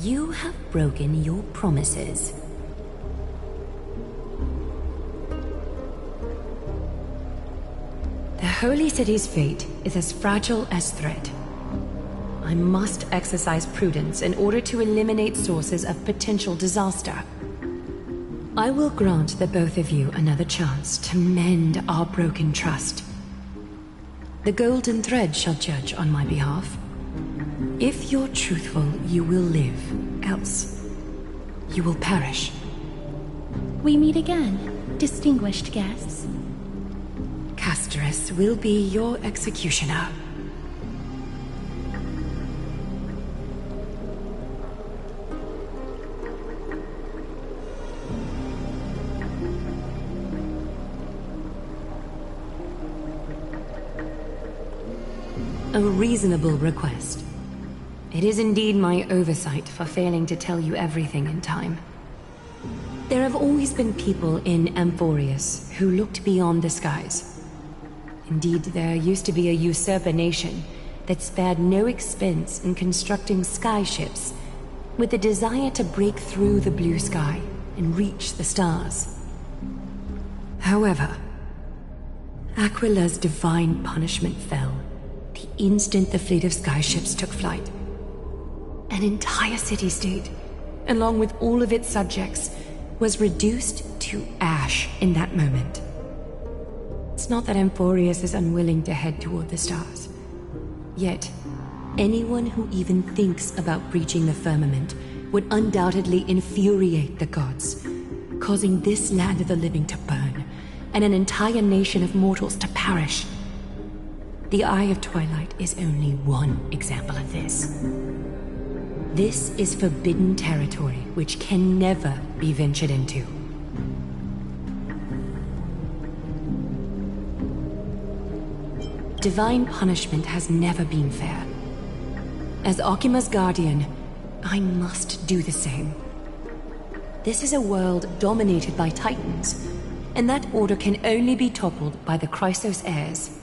S1: you have broken your promises. The Holy City's fate is as fragile as threat. I must exercise prudence in order to eliminate sources of potential disaster. I will grant the both of you another chance to mend our broken trust. The golden thread shall judge on my behalf. If you're truthful, you will live. Else, you will perish.
S8: We meet again, distinguished guests.
S1: Castorus will be your executioner. A reasonable request. It is indeed my oversight for failing to tell you everything in time. There have always been people in Amphoreus who looked beyond the skies. Indeed, there used to be a usurper nation that spared no expense in constructing skyships with the desire to break through the blue sky and reach the stars. However, Aquila's divine punishment fell the instant the fleet of skyships took flight. An entire city-state, along with all of its subjects, was reduced to ash in that moment. It's not that Amphoreus is unwilling to head toward the stars. Yet, anyone who even thinks about breaching the firmament would undoubtedly infuriate the gods, causing this land of the living to burn, and an entire nation of mortals to perish. The Eye of Twilight is only one example of this. This is forbidden territory which can never be ventured into. Divine punishment has never been fair. As Akima's guardian, I must do the same. This is a world dominated by Titans, and that order can only be toppled by the Chrysos heirs.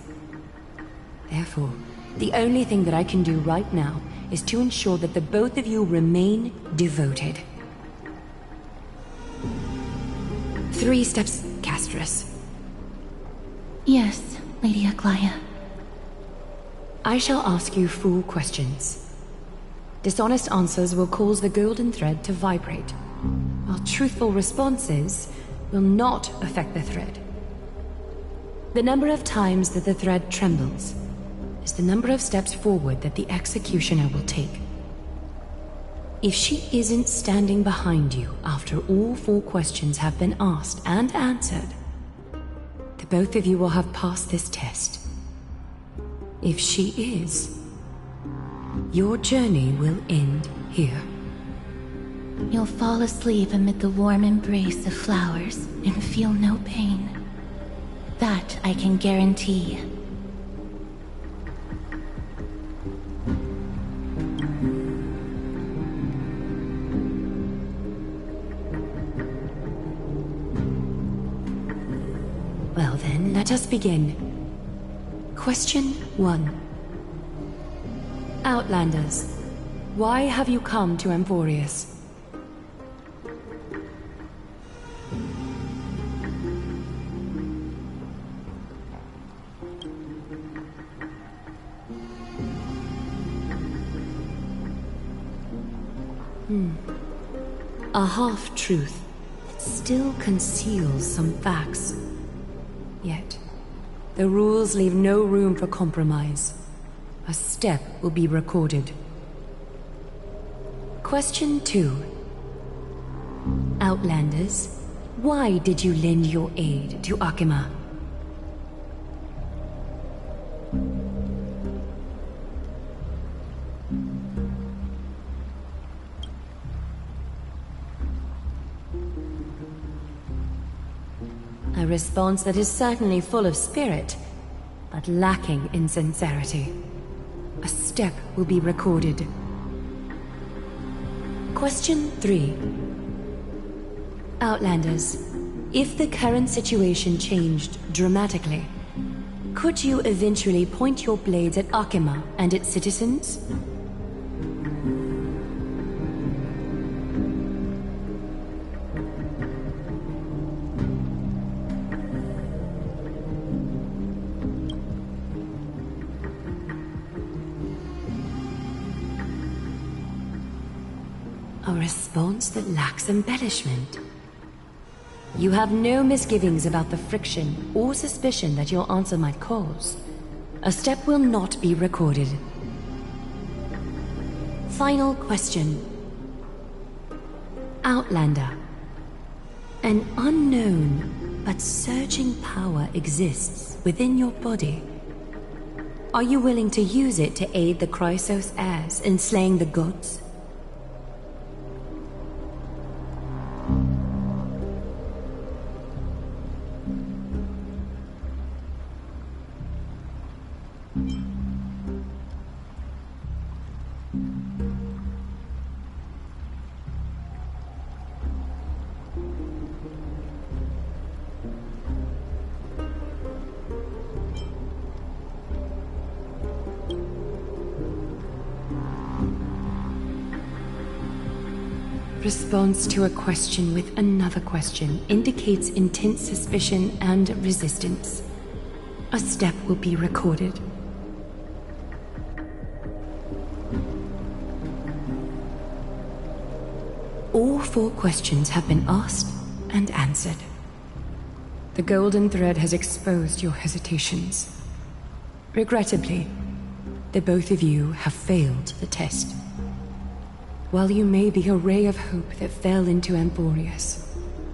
S1: Therefore, the only thing that I can do right now is to ensure that the both of you remain devoted. 3 steps, Castris.
S8: Yes, Lady Aglaia.
S1: I shall ask you 4 questions. Dishonest answers will cause the golden thread to vibrate, while truthful responses will not affect the thread. The number of times that the thread trembles is the number of steps forward that the executioner will take. If she isn't standing behind you after all 4 questions have been asked and answered, the both of you will have passed this test. If she is, your journey will end here.
S8: You'll fall asleep amid the warm embrace of flowers and feel no pain. That I can guarantee.
S1: Well then, let us begin. Question 1. Outlanders, why have you come to Amphoreus? A half-truth that still conceals some facts. Yet, the rules leave no room for compromise. A step will be recorded. Question 2. Outlanders, why did you lend your aid to Akima? A response that is certainly full of spirit, but lacking in sincerity. A step will be recorded. Question 3. Outlanders, if the current situation changed dramatically, could you eventually point your blades at Akima and its citizens? A response that lacks embellishment. You have no misgivings about the friction or suspicion that your answer might cause. A step will not be recorded. Final question. Outlander. An unknown but surging power exists within your body. Are you willing to use it to aid the Chrysos heirs in slaying the gods? Response to a question with another question indicates intense suspicion and resistance. A step will be recorded. All 4 questions have been asked and answered. The golden thread has exposed your hesitations. Regrettably, the both of you have failed the test. While you may be a ray of hope that fell into Amphoreus,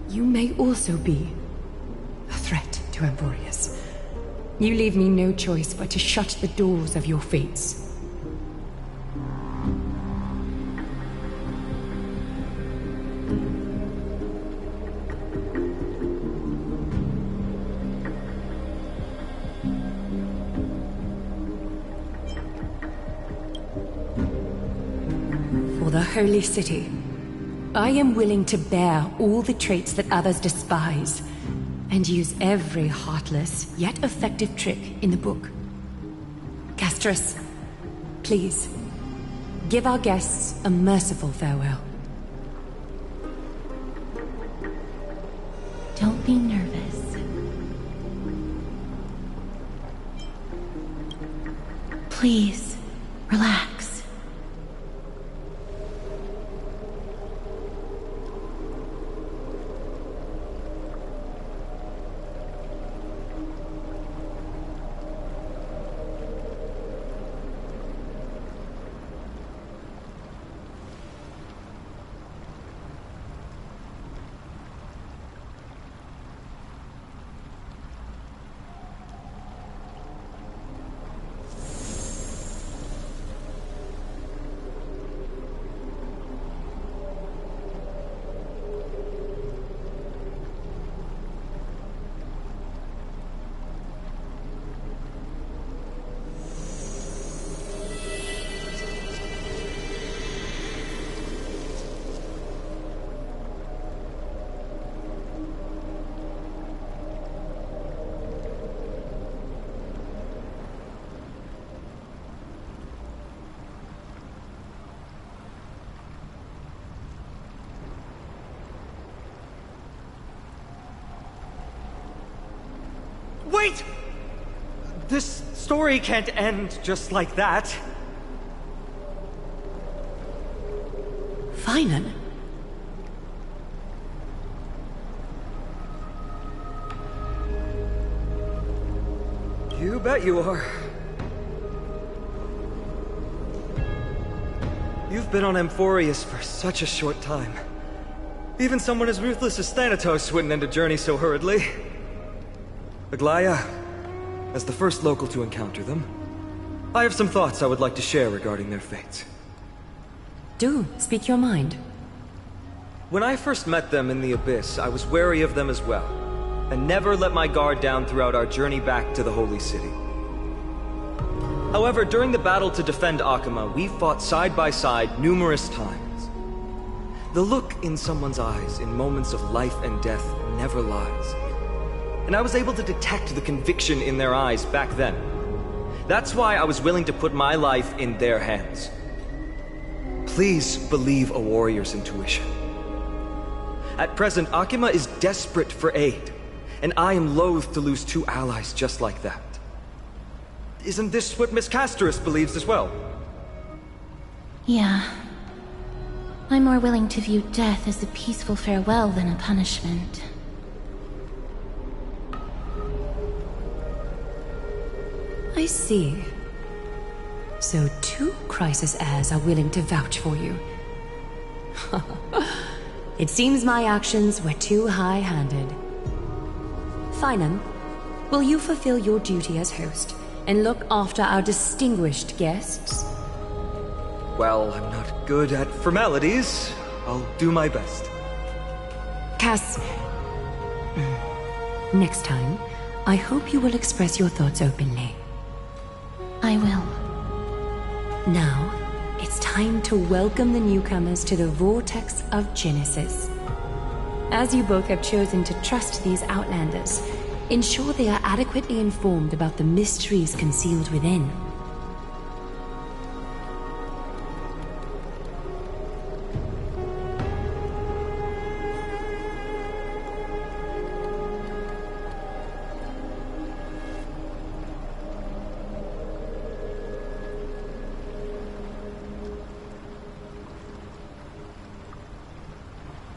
S1: you may also be a threat to Amphoreus. You leave me no choice but to shut the doors of your fates. For the Holy City, I am willing to bear all the traits that others despise, and use every heartless yet effective trick in the book. Castris, please, give our guests a merciful farewell.
S8: Don't be nervous. Please, relax.
S7: Wait! This story can't end just like that.
S1: Finan?
S7: You bet you are. You've been on Amphoreus for such a short time. Even someone as ruthless as Thanatos wouldn't end a journey so hurriedly. Aglaya, as the first local to encounter them, I have some thoughts I would like to share regarding their fates.
S1: Do, speak your mind.
S7: When I first met them in the Abyss, I was wary of them as well, and never let my guard down throughout our journey back to the Holy City. However, during the battle to defend Akama, we fought side by side numerous times. The look in someone's eyes in moments of life and death never lies. And I was able to detect the conviction in their eyes back then. That's why I was willing to put my life in their hands. Please believe a warrior's intuition. At present, Akama is desperate for aid, and I am loath to lose 2 allies just like that. Isn't this what Miss Castris believes as well?
S8: Yeah. I'm more willing to view death as a peaceful farewell than a punishment.
S1: I see. So 2 crisis heirs are willing to vouch for you. It seems my actions were too high-handed. Finan, will you fulfill your duty as host and look after our distinguished guests?
S7: Well, I'm not good at formalities. I'll do my best.
S1: Cass... Next time, I hope you will express your thoughts openly.
S8: I will.
S1: Now, it's time time to welcome the newcomers to the Vortex of Genesis. As you both have chosen to trust these Outlanders, ensure they are adequately informed about the mysteries concealed within.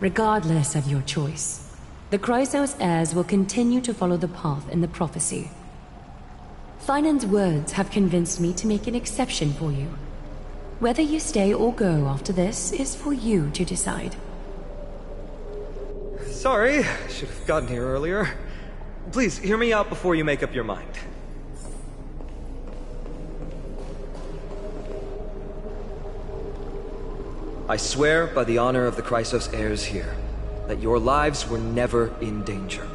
S1: Regardless of your choice, the Chrysos heirs will continue to follow the path in the prophecy. Finan's words have convinced me to make an exception for you. Whether you stay or go after this is for you to decide.
S7: Sorry, I should have gotten here earlier. Please, hear me out before you make up your mind. I swear by the honor of the Chrysos heirs here, that your lives were never in danger.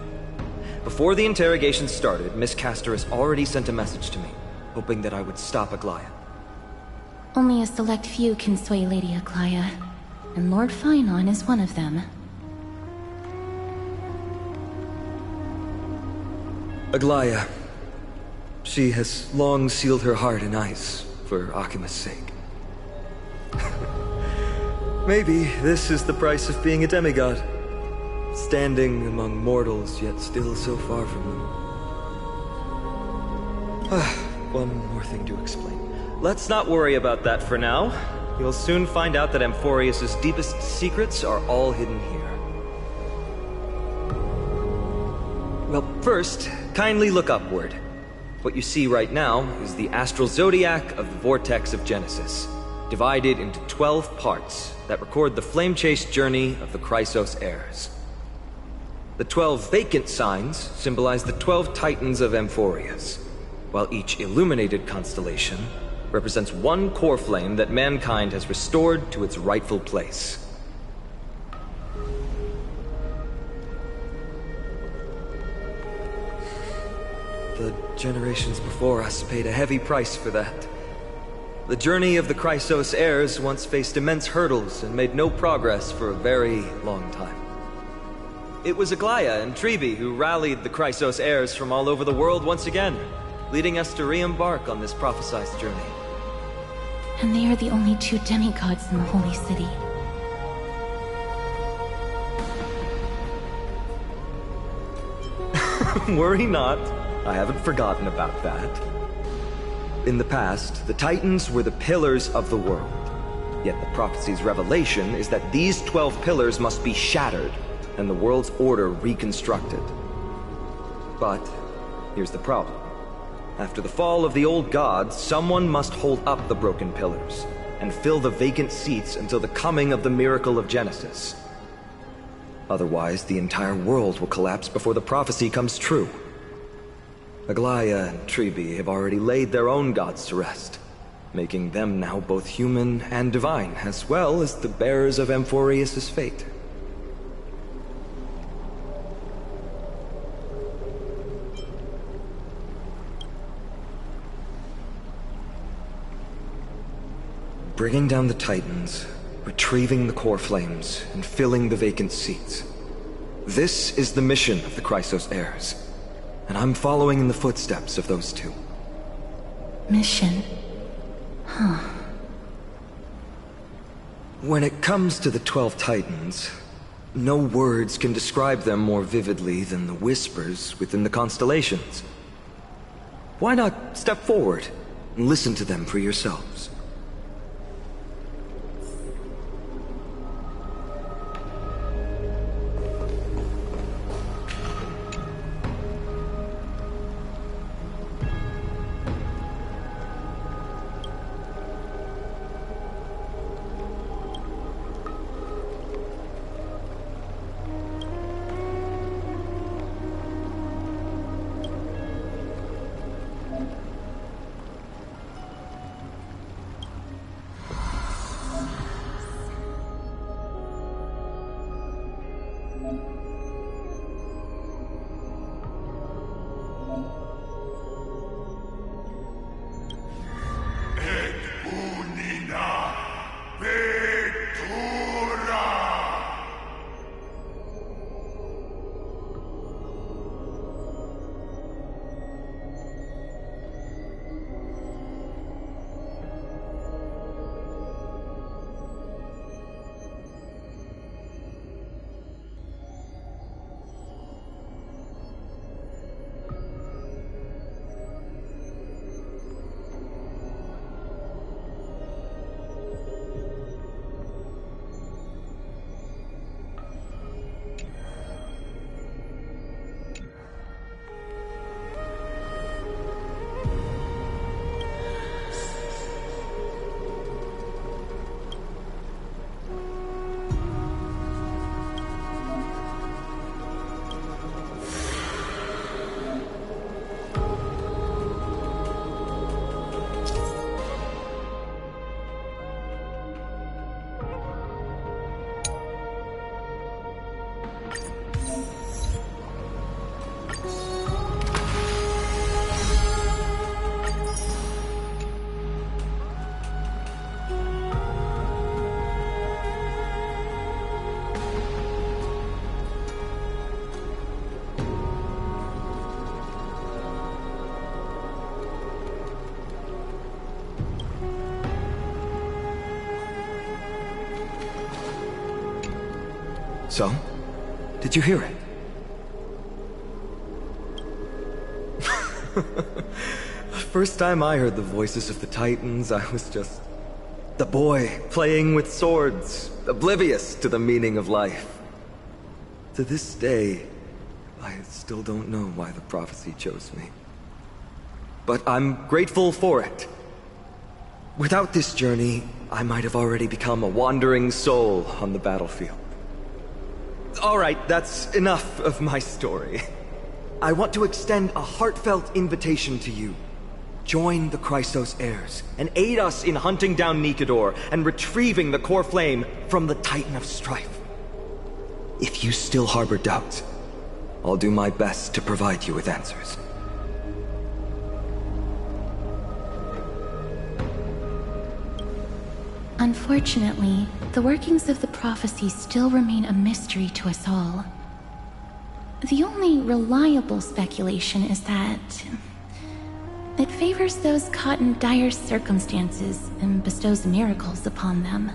S7: Before the interrogation started, Miss Castor already sent a message to me, hoping that I would stop Aglaya.
S8: Only a select few can sway Lady Aglaya, and Lord Finon is one of them.
S7: Aglaya. She has long sealed her heart in ice for Akima's sake. Maybe this is the price of being a demigod. Standing among mortals, yet still so far from them. One more thing to explain. Let's not worry about that for now. You'll soon find out that Amphoreus' deepest secrets are all hidden here. Well, first, kindly look upward. What you see right now is the astral zodiac of the Vortex of Genesis, divided into 12 parts that record the flame-chased journey of the Chrysos heirs. The 12 vacant signs symbolize the 12 titans of Amphoreus, while each illuminated constellation represents one core flame that mankind has restored to its rightful place. The generations before us paid a heavy price for that. The journey of the Chrysos heirs once faced immense hurdles and made no progress for a very long time. It was Aglaya and Treebe who rallied the Chrysos heirs from all over the world once again, leading us to re-embark on this prophesized journey.
S8: And they are the only two demigods in the Holy City.
S7: Worry not. I haven't forgotten about that. In the past, the Titans were the pillars of the world. Yet the prophecy's revelation is that these 12 pillars must be shattered, and the world's order reconstructed. But here's the problem. After the fall of the old gods, someone must hold up the broken pillars, and fill the vacant seats until the coming of the miracle of Genesis. Otherwise, the entire world will collapse before the prophecy comes true. Aglaya and Treebe have already laid their own gods to rest, making them now both human and divine, as well as the bearers of Amphoreus' fate. Bringing down the Titans, retrieving the core flames, and filling the vacant seats. This is the mission of the Chrysos heirs. And I'm following in the footsteps of those two.
S8: Mission? Huh.
S7: When it comes to the 12 Titans, no words can describe them more vividly than the whispers within the constellations. Why not step forward and listen to them for yourselves? So? Did you hear it? The first time I heard the voices of the Titans, I was just the boy playing with swords, oblivious to the meaning of life. To this day, I still don't know why the prophecy chose me. But I'm grateful for it. Without this journey, I might have already become a wandering soul on the battlefield. All right, that's enough of my story. I want to extend a heartfelt invitation to you. Join the Chrysos heirs, and aid us in hunting down Nikador and retrieving the core flame from the Titan of Strife. If you still harbor doubts, I'll do my best to provide you with answers.
S8: Unfortunately, the workings of the prophecy still remain a mystery to us all. The only reliable speculation is that it favors those caught in dire circumstances and bestows miracles upon them.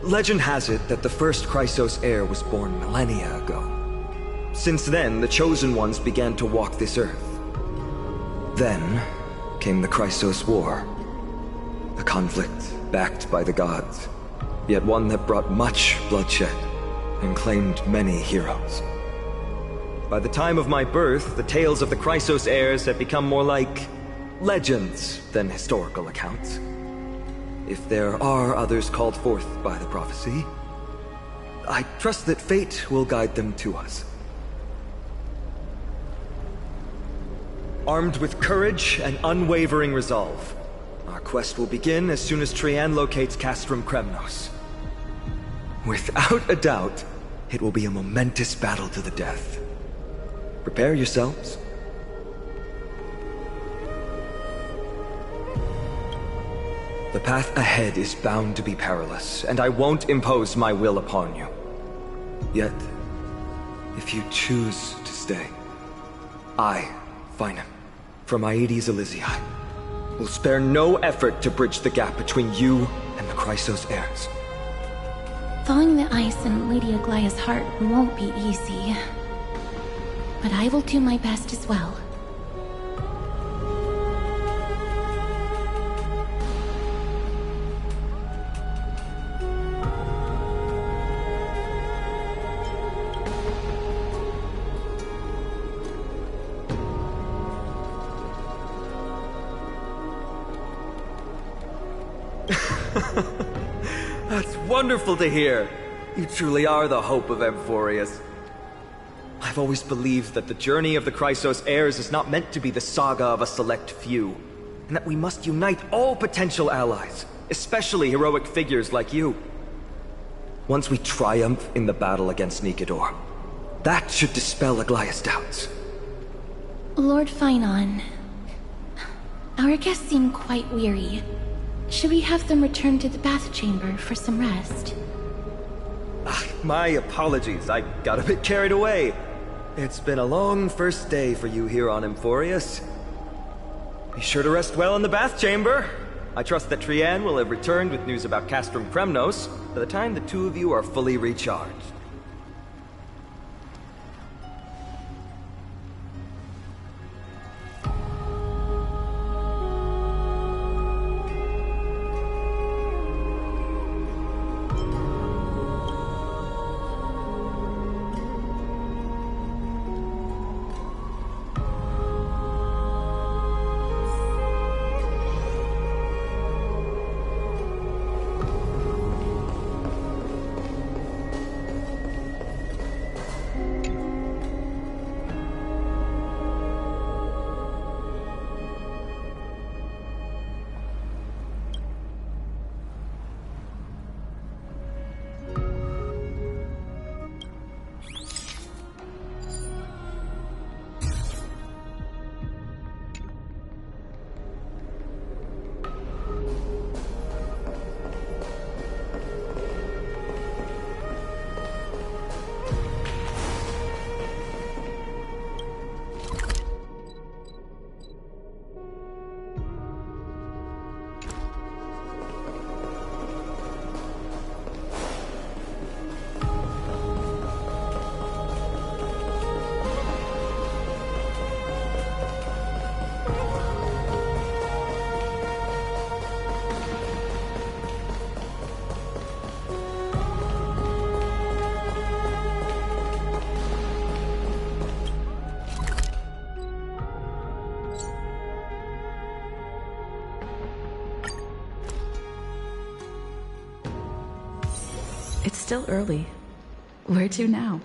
S7: Legend has it that the first Chrysos heir was born millennia ago. Since then, the Chosen Ones began to walk this earth. Then came the Chrysos War. A conflict backed by the gods, yet one that brought much bloodshed and claimed many heroes. By the time of my birth, the tales of the Chrysos heirs had become more like legends than historical accounts. If there are others called forth by the prophecy, I trust that fate will guide them to us. Armed with courage and unwavering resolve, our quest will begin as soon as Trian locates Castrum Kremnos. Without a doubt, it will be a momentous battle to the death. Prepare yourselves. The path ahead is bound to be perilous, and I won't impose my will upon you. Yet, if you choose to stay, I, Finam, from Aedes Elysiae, will spare no effort to bridge the gap between you and the Chrysos heirs.
S8: Thawing the ice in Lady Aglaya's heart won't be easy, but I will do my best as well.
S7: That's wonderful to hear. You truly are the hope of Amphoreus. I've always believed that the journey of the Chrysos heirs is not meant to be the saga of a select few, and that we must unite all potential allies, especially heroic figures like you. Once we triumph in the battle against Nikador, that should dispel Aglaya's doubts.
S8: Lord Finon, our guests seem quite weary. Should we have them return to the bath chamber for some rest?
S7: My apologies, I got a bit carried away. It's been a long first day for you here on Amphoreus. Be sure to rest well in the bath chamber. I trust that Trian will have returned with news about Castrum Kremnos by the time the two of you are fully recharged.
S16: It's still early. Where to now?